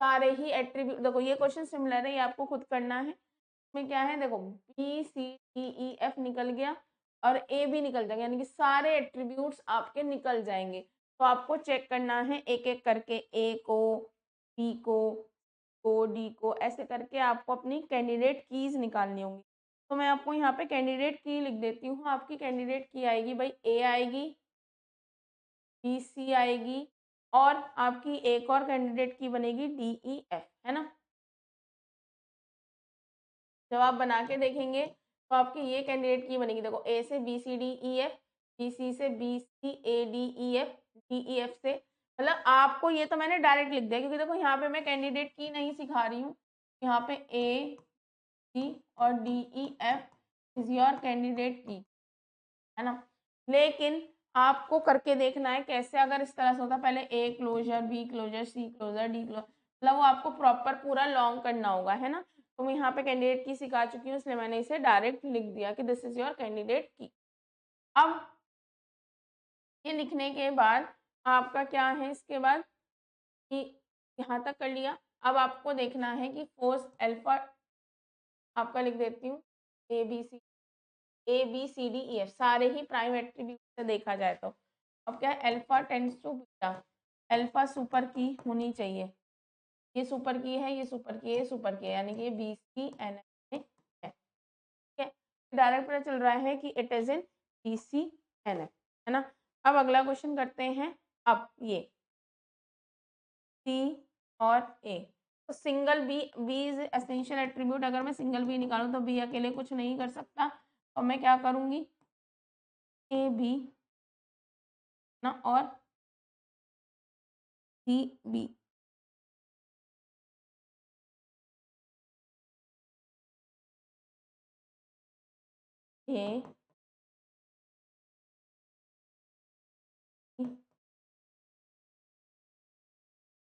सारे ही एट्रीब्यूट, देखो ये क्वेश्चन सिमिलर है, ये आपको खुद करना है। इसमें क्या है, देखो BCDEF निकल गया और A भी निकल जाएगा, यानी कि सारे एट्रीब्यूट्स आपके निकल जाएंगे। तो आपको चेक करना है एक एक करके, A को, B को D को, ऐसे करके आपको अपनी कैंडिडेट कीज निकालनी होंगी। तो मैं आपको यहाँ पे कैंडिडेट की लिख देती हूँ। आपकी कैंडिडेट की आएगी भाई A आएगी, BC आएगी, और आपकी एक और कैंडिडेट की बनेगी DEF, है ना। जब आप बना के देखेंगे तो आपकी ये कैंडिडेट की बनेगी, देखो A से BCDEF, BC से BCADEF, DEF से, मतलब आपको ये तो मैंने डायरेक्ट लिख दिया क्योंकि देखो यहाँ पे मैं कैंडिडेट की नहीं सिखा रही हूँ, यहाँ पे A, B और DEF इज योर कैंडिडेट की, है ना। लेकिन आपको करके देखना है कैसे, अगर इस तरह से होता पहले A closure, B closure, C closure, D closure, मतलब वो आपको प्रॉपर पूरा लॉन्ग करना होगा, है ना। तो मैं यहाँ पे कैंडिडेट की सिखा चुकी हूँ, इसलिए मैंने इसे डायरेक्ट लिख दिया कि this is your candidate key. अब ये लिखने के बाद आपका क्या है, इसके बाद कि यहाँ तक कर लिया। अब आपको देखना है कि फोर्स अल्फा आपका लिख देती हूँ, ABCDEF सारे ही प्राइम एट्रीब्यूट से देखा जाए तो। अब क्या है, alpha tends to beta, alpha super key होनी चाहिए, ये सुपर की है, ये सुपर की है, ये सुपर की है, यानी कि ये BCNF में है। ठीक है, डायरेक्ट पता चल रहा है कि इट इज इन BCNF, है ना। अब अगला क्वेश्चन करते हैं। अब ये C और A, तो single B is essential attribute, अगर मैं सिंगल बी निकालूं तो बी अकेले कुछ नहीं कर सकता, और मैं क्या करूंगी, AB ना और CB, A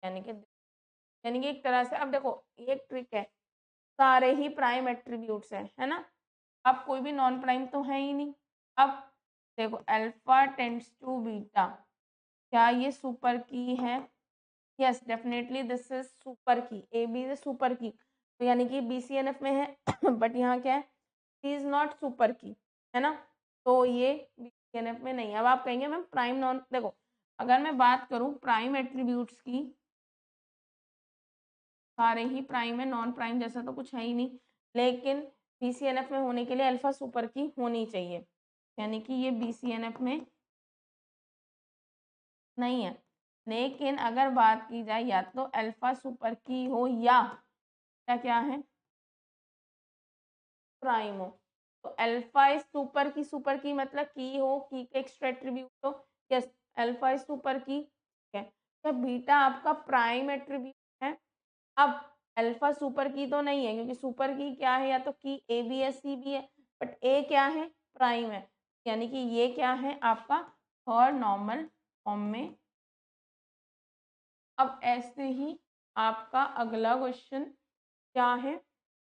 यानी कि एक तरह से, अब देखो ये एक ट्रिक है, सारे ही प्राइम एट्रीब्यूट्स हैं, है ना। अब कोई भी नॉन प्राइम तो है ही नहीं। अब देखो अल्फा टेंड्स टू बीटा, क्या ये सुपर की है, yes definitely this is super की, ए बी इज सुपर की, तो यानी कि BCNF में है बट यहाँ क्या है, सी इज नॉट सुपर की, है ना, तो ये BCNF में नहीं है। अब आप कहेंगे मैम प्राइम नॉन, देखो अगर मैं बात करूँ प्राइम एट्रीब्यूट्स की, सारे ही प्राइम है, नॉन प्राइम जैसा तो कुछ है ही नहीं, लेकिन BCNF में होने के लिए अल्फा सुपर की होनी चाहिए, यानी कि ये BCNF में नहीं है। लेकिन अगर बात की जाए या तो अल्फा सुपर की हो या क्या क्या है, प्राइम हो, तो अल्फा इज सुपर की मतलब की हो, की के एक्स्ट्रा एट्रीब्यूट हो, यस अल्फा इज सुपर की, ठीक है। तो बीटा आपका प्राइम एट्रीब्यूट है। अब अल्फा सुपर की तो नहीं है क्योंकि सुपर की क्या है, या तो की ए बी है, सी बी है, बट ए क्या है, प्राइम है, यानी कि ये क्या है आपका थर्ड नॉर्मल फॉर्म में। अब ऐसे ही आपका अगला क्वेश्चन क्या है,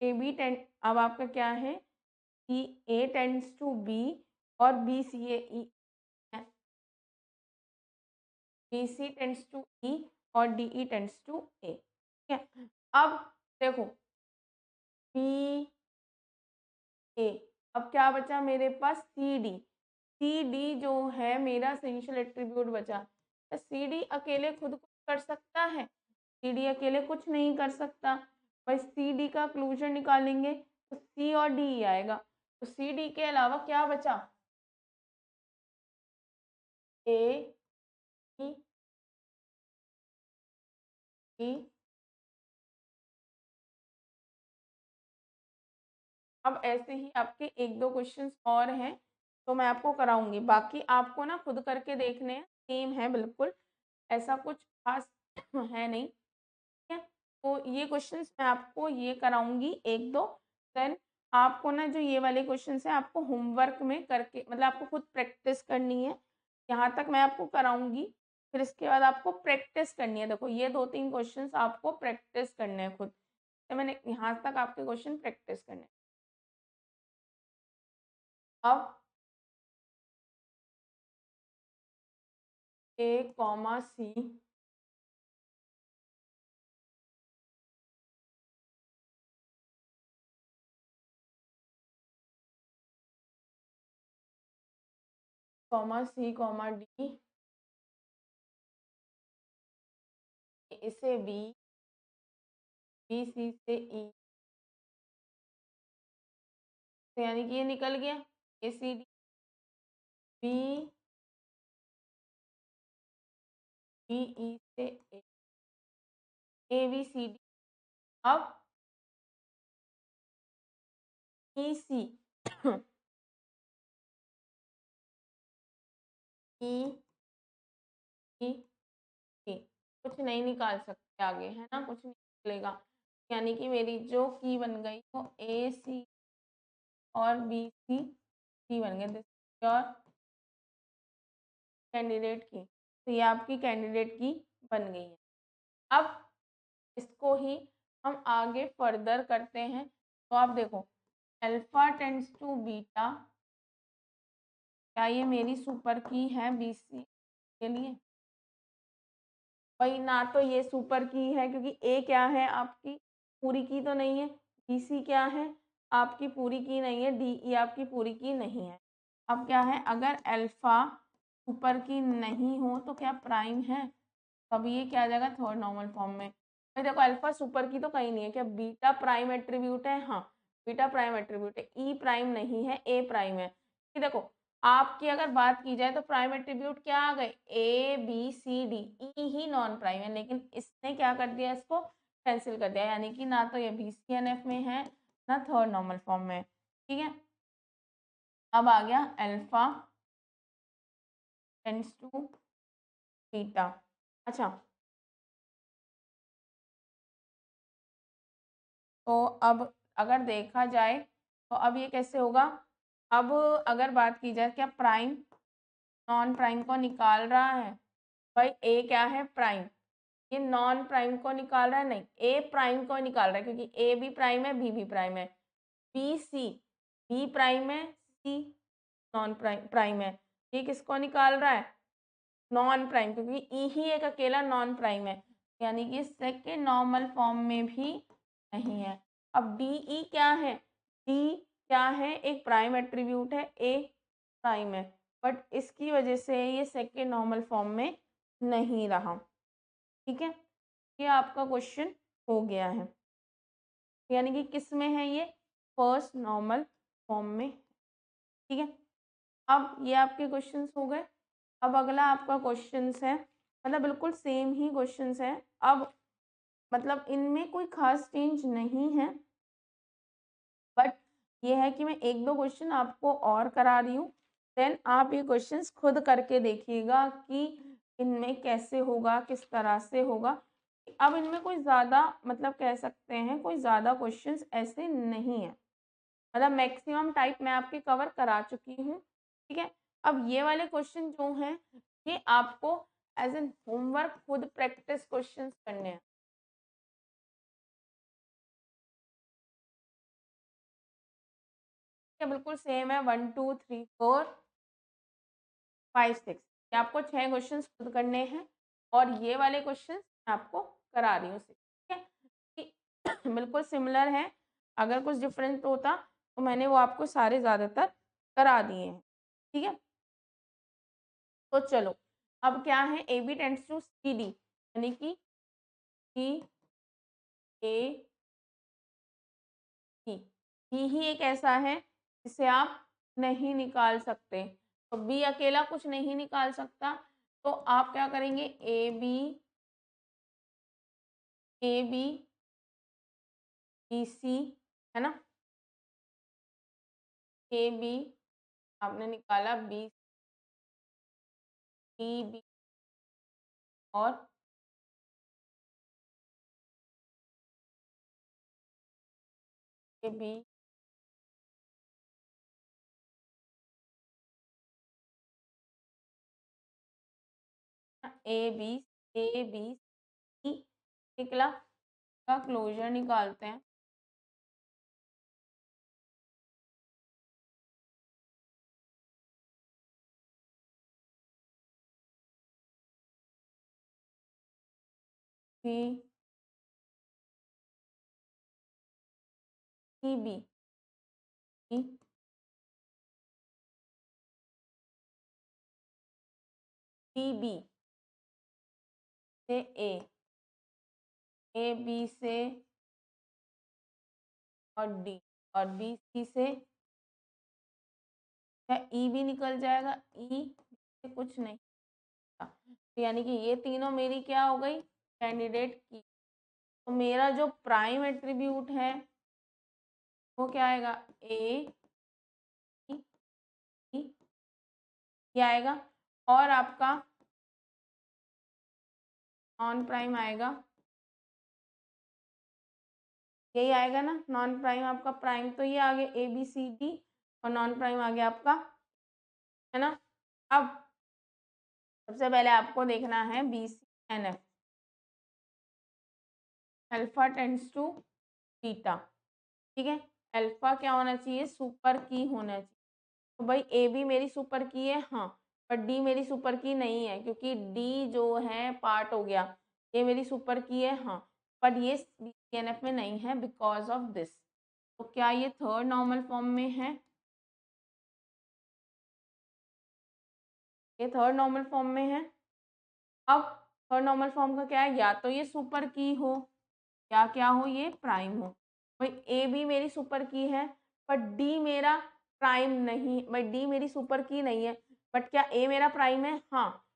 ए बी टेंड, अब आपका क्या है कि ए टेंड्स टू बी और B C A E, B C tends to E और D E tends to A, ठीक है। अब देखो बी ए, अब क्या बचा मेरे पास सी डी, सी डी जो है मेरा एसेंशियल एट्रीब्यूट बचा, सी डी अकेले खुद को कर सकता है? सी डी अकेले कुछ नहीं कर सकता। भाई सी डी का क्लूजन निकालेंगे तो सी और डी ही आएगा। तो सी डी के अलावा क्या बचा? ए, बी, सी। अब ऐसे ही आपके एक दो क्वेश्चंस और हैं तो मैं आपको कराऊंगी, बाकी आपको ना खुद करके देखने हैं, सेम है बिल्कुल, ऐसा कुछ खास है नहीं। ठीक है, तो ये क्वेश्चंस मैं आपको ये कराऊंगी एक दो। देन आपको ना जो ये वाले क्वेश्चंस हैं आपको होमवर्क में करके मतलब आपको खुद प्रैक्टिस करनी है। यहाँ तक मैं आपको कराऊंगी, फिर इसके बाद आपको प्रैक्टिस करनी है। देखो ये दो तीन क्वेश्चंस आपको प्रैक्टिस करने हैं खुद, तो मैंने यहाँ तक आपके क्वेश्चन प्रैक्टिस करने हैं। अब A comma C comma C comma D, ए से बी, बी सी से ई, तो यानी कि ये निकल गया A C D, B B E से ए बी सी डी। अब ई सी ई ई की कुछ नहीं निकाल सकते आगे, है ना, कुछ नहीं निकलेगा। यानी कि मेरी जो की बन गई वो ए सी और बी सी डी बन गए, दिस योर कैंडिडेट की। तो ये आपकी कैंडिडेट की बन गई है। अब इसको ही हम आगे फर्दर करते हैं। तो आप देखो अल्फा टेंड्स टू बीटा, क्या ये मेरी सुपर की है बीसी के लिए? भाई ना तो ये सुपर की है क्योंकि ए क्या है आपकी पूरी की तो नहीं है, बीसी क्या है आपकी पूरी की नहीं है, डी ई आपकी पूरी की नहीं है। अब क्या है, अगर अल्फा सुपर की नहीं हो तो क्या प्राइम है? तब ये क्या आ जाएगा थर्ड नॉर्मल फॉर्म में। भाई देखो अल्फा सुपर की तो कहीं नहीं है, क्या बीटा प्राइम एट्रीब्यूट है? हाँ बीटा प्राइम एट्रीब्यूट है, ई प्राइम नहीं है, ए प्राइम है। कि देखो आपकी अगर बात की जाए तो प्राइम एट्रीब्यूट क्या आ गए, A B C D, E ही नॉन प्राइम है, लेकिन इसने क्या कर दिया, इसको कैंसिल कर दिया, यानी कि ना तो ये बी सी एन एफ में है ना थर्ड नॉर्मल फॉर्म में। ठीक है, अब आ गया अल्फा टेंड्स टू बीटा। अच्छा तो अब अगर देखा जाए तो अब ये कैसे होगा, अब अगर बात की जाए क्या प्राइम नॉन प्राइम को निकाल रहा है? भाई ए क्या है प्राइम, ये नॉन प्राइम को निकाल रहा है? नहीं, ए प्राइम को निकाल रहा है क्योंकि ए भी प्राइम है बी भी प्राइम है। बी सी, बी प्राइम है सी नॉन प्राइम प्राइम है, ये किसको निकाल रहा है, नॉन प्राइम, क्योंकि ई ही एक अकेला नॉन प्राइम है, यानी कि सेकेंड नॉर्मल फॉर्म में भी नहीं है। अब डी ई क्या है, डी क्या है एक प्राइम एट्रीब्यूट है, ए प्राइम है, बट इसकी वजह से ये सेकेंड नॉर्मल फॉर्म में नहीं रहा। ठीक है, ये आपका क्वेश्चन हो गया है, यानी कि किस में है ये, फर्स्ट नॉर्मल फॉर्म में। ठीक है, अब ये आपके क्वेश्चंस हो गए। अब अगला आपका क्वेश्चंस है, मतलब बिल्कुल सेम ही क्वेश्चंस है, अब मतलब इनमें कोई खास चेंज नहीं है, बट ये है कि मैं एक दो क्वेश्चन आपको और करा रही हूँ, देन आप ये क्वेश्चंस खुद करके देखिएगा कि इनमें कैसे होगा, किस तरह से होगा। अब इनमें कोई ज़्यादा मतलब कह सकते हैं कोई ज़्यादा क्वेश्चंस ऐसे नहीं है, मतलब मैक्सिमम टाइप मैं आपके कवर करा चुकी हूँ। ठीक है, अब ये वाले क्वेश्चन जो हैं ये आपको एज एन होमवर्क खुद प्रैक्टिस क्वेश्चंस करने हैं। ये बिल्कुल सेम है, 1 2 3 4 5 6, ये आपको 6 क्वेश्चंस खुद करने हैं और ये वाले क्वेश्चंस मैं आपको करा रही हूँ। ठीक है, कि बिल्कुल सिमिलर है, अगर कुछ डिफरेंस होता तो मैंने वो आपको सारे ज़्यादातर करा दिए हैं। ठीक है, तो चलो अब क्या है, A B tends to C D, यानी कि सी ए बी, बी ही एक ऐसा है जिसे आप नहीं निकाल सकते। तो बी अकेला कुछ नहीं निकाल सकता, तो आप क्या करेंगे, ए बी बी सी, है ना, ए बी आपने निकाला, बी सी बी और ए बी ए बी सी निकला, का क्लोजर निकालते हैं। सी सी बी सी बी से ए बी से और डी, और बी सी से क्या ई भी निकल जाएगा, ई से कुछ नहीं था। तो यानी कि ये तीनों मेरी क्या हो गई, कैंडिडेट की। तो मेरा जो प्राइम एट्रीब्यूट है वो क्या आएगा, ए ये आएगा, और आपका नॉन प्राइम आएगा, यही आएगा ना, नॉन प्राइम आपका, प्राइम तो ये आ गया ए बी सी डी, और नॉन प्राइम आ गया आपका, है ना। अब सबसे पहले आपको देखना है B C N F, alpha tends to beta, ठीक है। अल्फा क्या होना चाहिए, सुपर की होना चाहिए। तो भाई ए बी मेरी सुपर की है, हाँ, पर डी मेरी सुपर की नहीं है, क्योंकि डी जो है पार्ट हो गया, ये मेरी सुपर की है, हाँ, पर ये बी सी एन एफ में नहीं है बिकॉज ऑफ दिस। तो क्या ये थर्ड नॉर्मल फॉर्म में है, ये थर्ड नॉर्मल फॉर्म में है। अब थर्ड नॉर्मल फॉर्म का क्या है, या तो ये सुपर की हो या क्या हो, ये प्राइम हो। भाई ए बी मेरी सुपर की है, पर डी मेरा प्राइम नहीं, भाई डी मेरी सुपर की नहीं है, बट क्या ए मेरा प्राइम है, हाँ,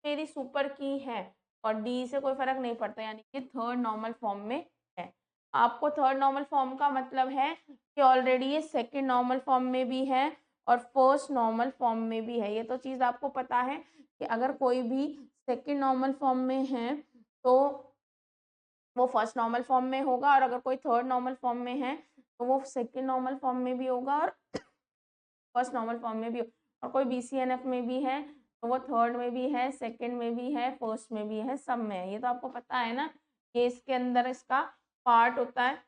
मेरी सुपर की है, और डी से कोई फर्क नहीं पड़ता, यानी कि थर्ड नॉर्मल फॉर्म में है। आपको थर्ड नॉर्मल फॉर्म का मतलब है कि ऑलरेडी ये सेकंड नॉर्मल फॉर्म में भी है और फर्स्ट नॉर्मल फॉर्म में भी है। ये तो चीज़ आपको पता है कि अगर कोई भी सेकंड नॉर्मल फॉर्म में है तो वो फर्स्ट नॉर्मल फॉर्म में होगा, और अगर कोई थर्ड नॉर्मल फॉर्म में है तो वो सेकंड नॉर्मल फॉर्म में भी होगा और फर्स्ट नॉर्मल फॉर्म में भी और कोई बीसीएनएफ में भी है तो वो थर्ड में भी है, सेकंड में भी है, फर्स्ट में भी है, सब में है। ये तो आपको पता है ना, ये इसके अंदर इसका पार्ट होता है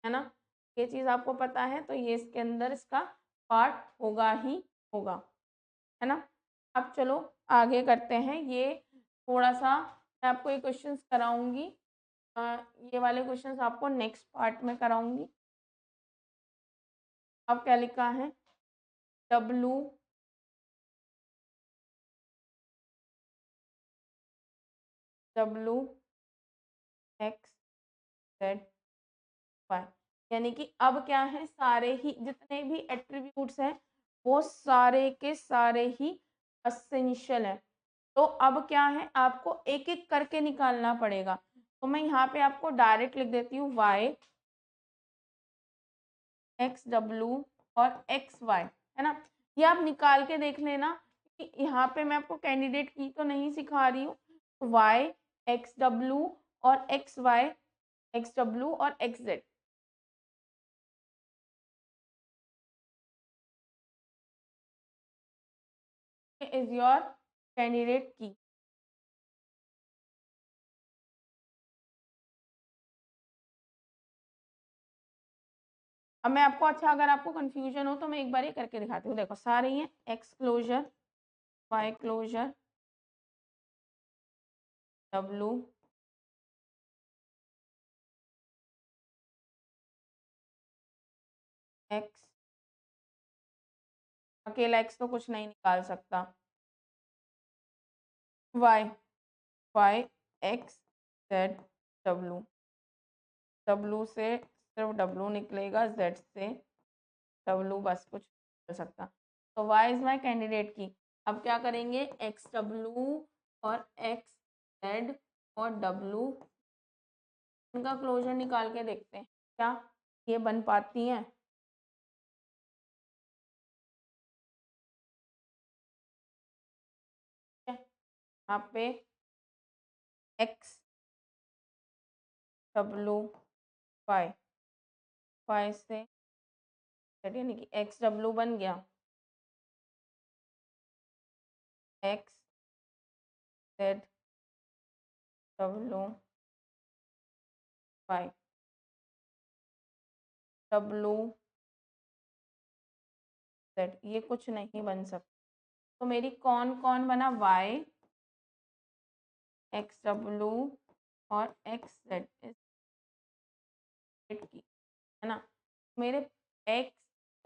ना, ये चीज़ आपको पता है, तो ये इसके अंदर इसका पार्ट होगा ही होगा, है ना। अब चलो आगे करते हैं, ये थोड़ा सा मैं आपको ये क्वेश्चंस कराऊंगी, ये वाले क्वेश्चंस आपको नेक्स्ट पार्ट में कराऊंगी। अब क्या लिखा है, W W X Z Y, यानी कि अब क्या है, सारे ही जितने भी एट्रीब्यूट्स हैं वो सारे के सारे ही असेंशियल है। तो अब क्या है, आपको एक एक करके निकालना पड़ेगा। तो मैं यहाँ पे आपको डायरेक्ट लिख देती हूँ वाई एक्स डब्लू और एक्स वाई, है ना। ये आप निकाल के देख लेना कि यहाँ पे मैं आपको कैंडिडेट की तो नहीं सिखा रही हूँ। वाई एक्स डब्लू और एक्स वाई, एक्स डब्लू और x Z, is your candidate key. अब मैं आपको, अच्छा अगर आपको कंफ्यूजन हो तो मैं एक बार ये करके दिखाती हूँ। देखो सारे ही हैं, X closure, Y closure, W X, अकेला एक्स तो कुछ नहीं निकाल सकता, Y, Y X Z W, W से सिर्फ डब्लू निकलेगा, जेड से डब्लू, बस कुछ नहीं हो सकता। तो Y is my candidate key. अब क्या करेंगे, एक्स डब्लू और एक्स जेड और डब्लू, इनका क्लोजर निकाल के देखते हैं क्या ये बन पाती हैं। यहाँ पे एक्स डब्लू वाई, वाई से यानी कि एक्स डब्लू बन गया, X Z W Y, W Z, ये कुछ नहीं बन सकता। तो मेरी कौन कौन बना, वाई एक्स डब्लू और एक्स जेड की, है ना। मेरे एक्स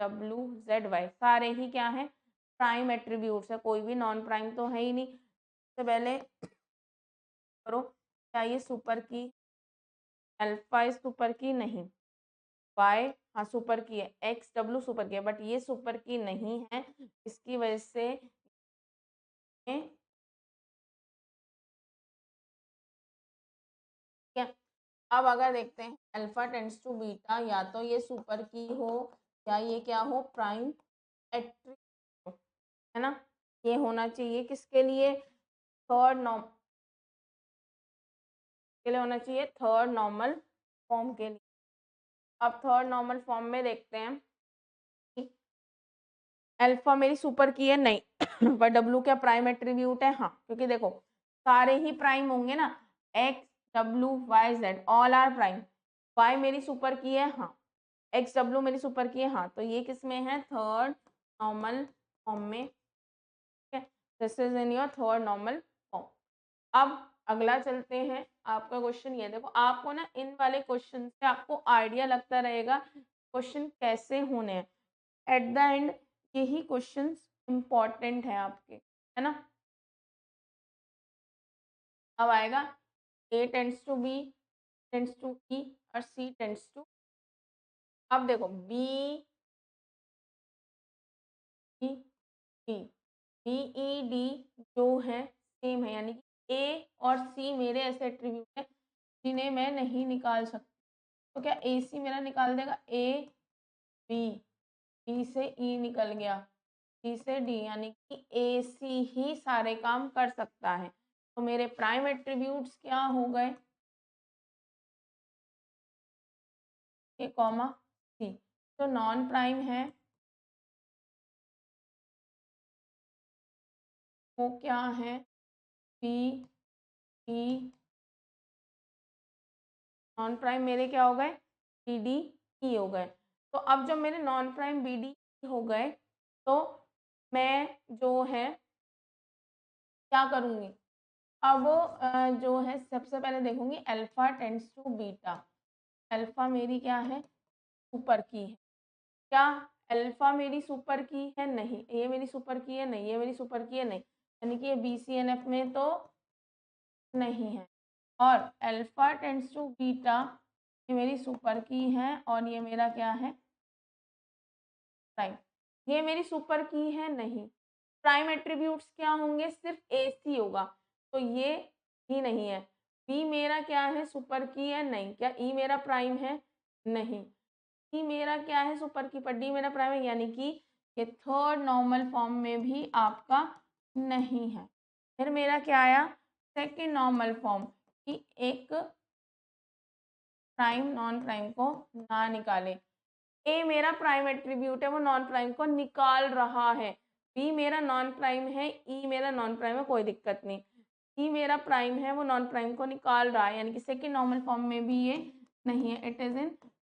डब्लू जेड वाई सारे ही क्या है, प्राइम एट्रीब्यूट्स है, कोई भी नॉन प्राइम तो है ही नहीं। सबसे पहले करो, क्या ये सुपर की, अल्फा इज सुपर की नहीं, वाई हाँ सुपर की है, एक्स डब्लू सुपर की है, बट ये सुपर की नहीं है, इसकी वजह से क्या। अब अगर देखते हैं अल्फा टेंड्स टू बीटा, या तो ये सुपर की हो या ये क्या हो, प्राइम एट्रीब्यूट, है ना। ये होना चाहिए किसके लिए, थर्ड नॉर्म के लिए होना चाहिए, थर्ड नॉर्मल फॉर्म के लिए। अब थर्ड नॉर्मल फॉर्म में देखते हैं कि अल्फा मेरी सुपर की है नहीं पर डब्लू क्या प्राइम एट्रीब्यूट है, हाँ, क्योंकि देखो सारे ही प्राइम होंगे ना, X W Y Z all are prime. Y मेरी सुपर की है, हाँ, एक्स डब्लू मेरी सुपर की है, हाँ, तो ये किस में है, थर्ड नॉर्मल फॉर्म में, ठीक है। This is in your third normal form. अब अगला चलते हैं, आपका क्वेश्चन ये देखो, आपको ना इन वाले क्वेश्चन से आपको आइडिया लगता रहेगा क्वेश्चन कैसे होने हैं, एट द एंड यही क्वेश्चन इम्पॉर्टेंट है आपके, है ना। अब आएगा A tends to B, tends to E और सी टेंड्स टू, अब देखो B E D, B E D जो है सेम है, यानी कि ए और सी मेरे ऐसे एट्रीब्यूट हैं जिन्हें मैं नहीं निकाल सकती। तो क्या ए सी मेरा निकाल देगा, ए बी, बी से ई निकल गया, सी से डी, यानी कि ए सी ही सारे काम कर सकता है। तो मेरे प्राइम एट्रीब्यूट्स क्या हो गए, ए कॉमा सी। तो नॉन प्राइम है वो क्या है, बी ई, नॉन प्राइम मेरे क्या हो गए, बी डी ई हो गए। तो अब जब मेरे नॉन प्राइम बी डी हो गए, तो मैं जो है क्या करूँगी, अब जो है सबसे पहले देखूंगी alpha tends to beta, alpha मेरी क्या है, सुपर की है, क्या अल्फा मेरी सुपर की है, नहीं, ये मेरी सुपर की है नहीं, ये मेरी सुपर की है नहीं, यानी कि ये बी सी एन एफ में तो नहीं है। और अल्फा टेंड्स टू बीटा, ये मेरी सुपर की है और ये मेरा क्या है, प्राइम, ये मेरी सुपर की है नहीं। प्राइम एट्रीब्यूट्स क्या होंगे, सिर्फ ए सी होगा, तो ये ही नहीं है। बी मेरा क्या है, सुपर की है नहीं, क्या ई मेरा प्राइम है, नहीं, ई मेरा क्या है, सुपर की, पर डी मेरा प्राइम है, यानी कि ये थर्ड नॉर्मल फॉर्म में भी आपका नहीं है। फिर मेरा क्या आया, सेकेंड नॉर्मल फॉर्म, कि एक प्राइम नॉन प्राइम को ना निकाले। ए मेरा प्राइम एट्रीब्यूट है, वो नॉन प्राइम को निकाल रहा है, बी मेरा नॉन प्राइम है, ई मेरा नॉन प्राइम है, कोई दिक्कत नहीं, ई मेरा प्राइम है, वो नॉन प्राइम को निकाल रहा है, यानी कि सेकेंड नॉर्मल फॉर्म में भी ये नहीं है, it is in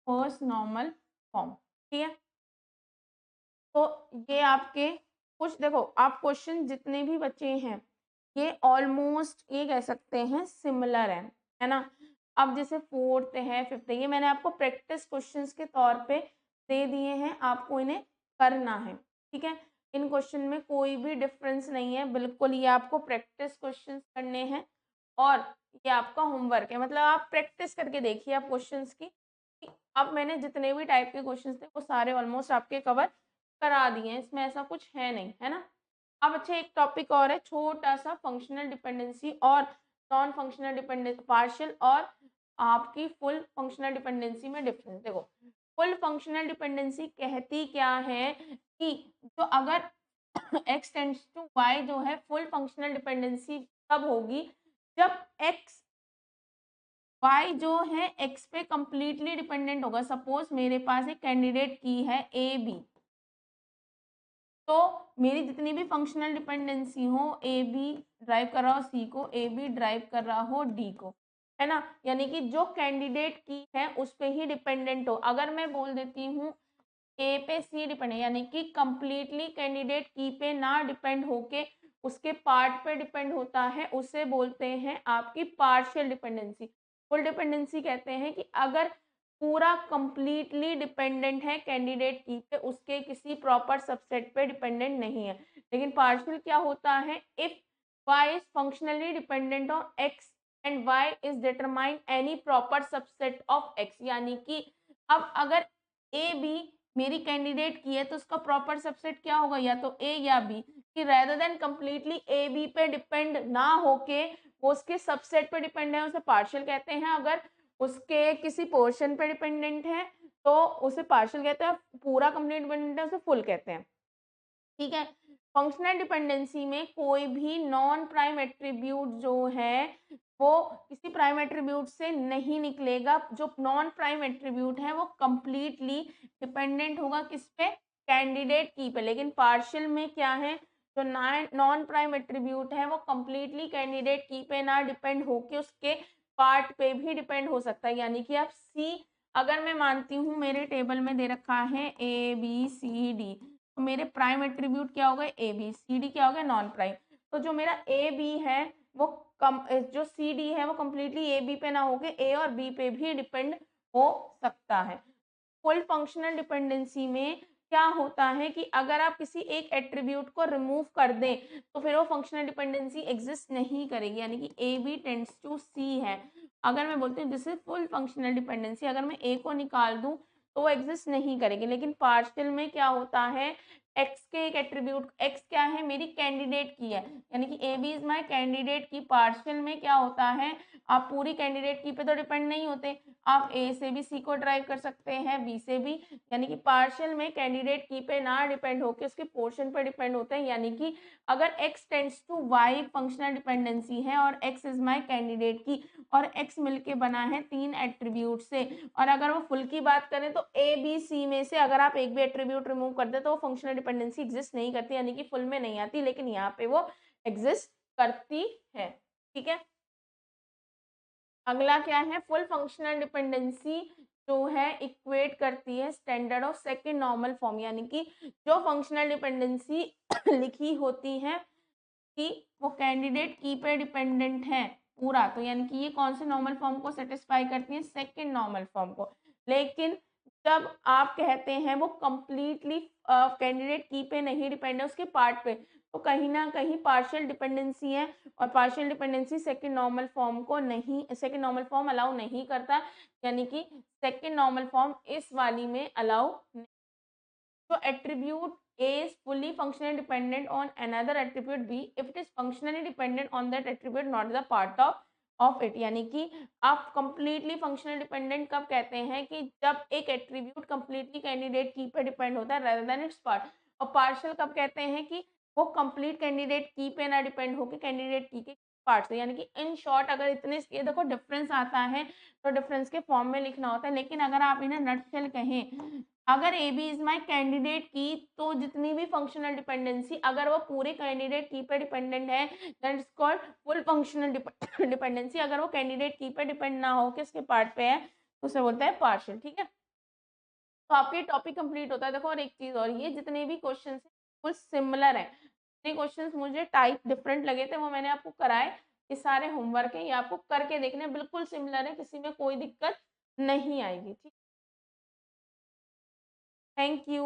first normal form, ठीक है। तो ये आपके कुछ देखो, आप क्वेश्चन जितने भी बचे हैं ये ऑलमोस्ट ये कह सकते हैं सिमिलर है ना। अब जैसे फोर्थ है फिफ्थ है, ये मैंने आपको प्रैक्टिस क्वेश्चंस के तौर पे दे दिए हैं, आपको इन्हें करना है, ठीक है। इन क्वेश्चन में कोई भी डिफरेंस नहीं है, बिल्कुल ये आपको प्रैक्टिस क्वेश्चंस करने हैं और ये आपका होमवर्क है। मतलब आप प्रैक्टिस करके देखिए आप क्वेश्चंस की, कि अब मैंने जितने भी टाइप के क्वेश्चंस थे वो सारे ऑलमोस्ट आपके कवर करा दिए हैं, इसमें ऐसा कुछ है नहीं, है ना। अब अच्छा एक टॉपिक और है छोटा सा, फंक्शनल डिपेंडेंसी और नॉन फंक्शनल डिपेंडेंसी, पार्शियल और आपकी फुल फंक्शनल डिपेंडेंसी में डिफरेंस। देखो फुल फंक्शनल डिपेंडेंसी कहती क्या है कि जो अगर x टेंड्स टू y जो है फुल फंक्शनल डिपेंडेंसी तब होगी जब x y जो है x पे कंप्लीटली डिपेंडेंट होगा। सपोज मेरे पास एक कैंडिडेट की है ए बी, तो मेरी जितनी भी फंक्शनल डिपेंडेंसी हो, ए बी ड्राइव कर रहा हो सी को, ए बी ड्राइव कर रहा हो डी को, है ना। यानी कि जो कैंडिडेट की है उस पे ही डिपेंडेंट हो। अगर मैं बोल देती हूँ ए पे सी डिपेंडेंट, यानी कि कंप्लीटली कैंडिडेट की पे ना डिपेंड होके उसके पार्ट पे डिपेंड होता है, उसे बोलते हैं आपकी पार्शियल डिपेंडेंसी। फुल डिपेंडेंसी कहते हैं कि अगर पूरा कंप्लीटली डिपेंडेंट है कैंडिडेट की पे, उसके किसी प्रॉपर सबसेट पे डिपेंडेंट नहीं है। लेकिन पार्शियल क्या होता है, if y is functionally dependent on x and y is determine any proper subset of x। यानी कि अब अगर ए बी मेरी कैंडिडेट की है तो उसका प्रॉपर सबसेट क्या होगा, या तो ए या बी, कि rather than completely A B पे डिपेंड ना होके वो उसके सबसेट पे डिपेंड है, उसे पार्शियल कहते हैं। अगर उसके किसी पोर्शन पे डिपेंडेंट है तो उसे पार्शियल कहते हैं, पूरा कंप्लीट डिपेंडेंट है उसे फुल कहते हैं, ठीक है। फंक्शनल डिपेंडेंसी में कोई भी नॉन प्राइम एट्रीब्यूट जो है वो किसी प्राइम एट्रीब्यूट से नहीं निकलेगा। जो नॉन प्राइम एट्रीब्यूट है वो कंप्लीटली डिपेंडेंट होगा किस पे, कैंडिडेट की पे। लेकिन पार्शियल में क्या है, जो नॉन प्राइम एट्रीब्यूट है वो कंप्लीटली कैंडिडेट की पे ना डिपेंड होके उसके पार्ट पे भी डिपेंड हो सकता है। यानी कि आप सी, अगर मैं मानती हूँ मेरे टेबल में दे रखा है ए बी सी डी, तो मेरे प्राइम एट्रीब्यूट क्या हो गए ए बी, सी डी क्या हो गया नॉन प्राइम। तो जो मेरा ए बी है वो कम, जो सी डी है वो कम्प्लीटली ए बी पे ना होके ए और बी पे भी डिपेंड हो सकता है। फुल फंक्शनल डिपेंडेंसी में क्या होता है कि अगर आप किसी एक एट्रीब्यूट को रिमूव कर दें तो फिर वो फंक्शनल डिपेंडेंसी एग्जिस्ट नहीं करेगी। यानी कि ए बी टेंड्स टू सी है, अगर मैं बोलती हूँ this is full functional dependency, अगर मैं ए को निकाल दूं तो वो एग्जिस्ट नहीं करेगी। लेकिन पार्शियल में क्या होता है, एक्स के एक एट्रीब्यूट, एक्स क्या है मेरी कैंडिडेट की है, यानी कि A B is my candidate key. Partial में क्या होता है, आप पूरी कैंडिडेट की पे तो डिपेंड नहीं होते, आप ए से भी सी को ड्राइव कर सकते हैं, बी से भी। यानी कि पार्शियल में कैंडिडेट की पे ना डिपेंड होकर उसके पोर्शन पर डिपेंड होते हैं। यानी कि अगर x tends to y functional dependency है और x इज माय कैंडिडेट की, और x मिलके बना है 3 एट्रीब्यूट से, और अगर वो फुल की बात करें तो a b c में से अगर आप एक भी एट्रीब्यूट रिमूव कर दे तो वो फंक्शनल डिपेंडेंसी एग्जिस्ट नहीं करती, यानी कि फुल में नहीं आती, लेकिन यहाँ पे वो एग्जिस्ट करती है, ठीक है। अगला क्या है, फुल फंक्शनल डिपेंडेंसी जो है इक्वेट करती है standard of second normal form. यानी कि जो फंक्शनल डिपेंडेंसी लिखी होती है कि वो कैंडिडेट की पे डिपेंडेंट है पूरा, तो यानी कि ये कौन से नॉर्मल फॉर्म को सेटिस्फाई करती है, सेकंड नॉर्मल फॉर्म को। लेकिन जब आप कहते हैं वो कंप्लीटली कैंडिडेट की पे नहीं डिपेंड है उसके पार्ट पे, तो कहीं ना कहीं पार्शियल डिपेंडेंसी है, और partial dependency second normal form को नहीं, सेकंड नॉर्मल फॉर्म अलाउ नहीं करता। यानी कि सेकंड नॉर्मल फॉर्म इस वाली में allow. So attribute A is fully functionally dependent on another attribute B if it is functionally dependent on that attribute not the part of it। यानी कि आप completely functional dependent कब कहते हैं, कि जब एक attribute completely candidate की पे depend होता है rather than its part। और partial कब कहते हैं, कि वो complete candidate की पे ना depend होके candidate की के पार्ट से। यानी कि इन शॉर्ट अगर इतने, ये देखो डिफरेंस आता है तो डिफरेंस के फॉर्म में लिखना होता है। लेकिन अगर आप इन्हें नटशेल कहें, अगर A B is my candidate key, तो जितनी भी फंक्शनल डिपेंडेंसी अगर वो पूरे कैंडिडेट की पे डिपेंडेंट है that is called full functional dependency. अगर वो कैंडिडेट की पे डिपेंड ना हो कि उसके पार्ट पे है तो उसे बोलता है पार्शियल, ठीक है। तो आपके टॉपिक कंप्लीट होता है। देखो और एक चीज और, ये जितने भी क्वेश्चन है कुछ सिमिलर है, जितने क्वेश्चन मुझे टाइप डिफरेंट लगे थे वो मैंने आपको कराए, ये सारे होमवर्क है, ये आपको करके देखने, बिल्कुल सिमिलर है, किसी में कोई दिक्कत नहीं आएगी, ठीक। Thank you.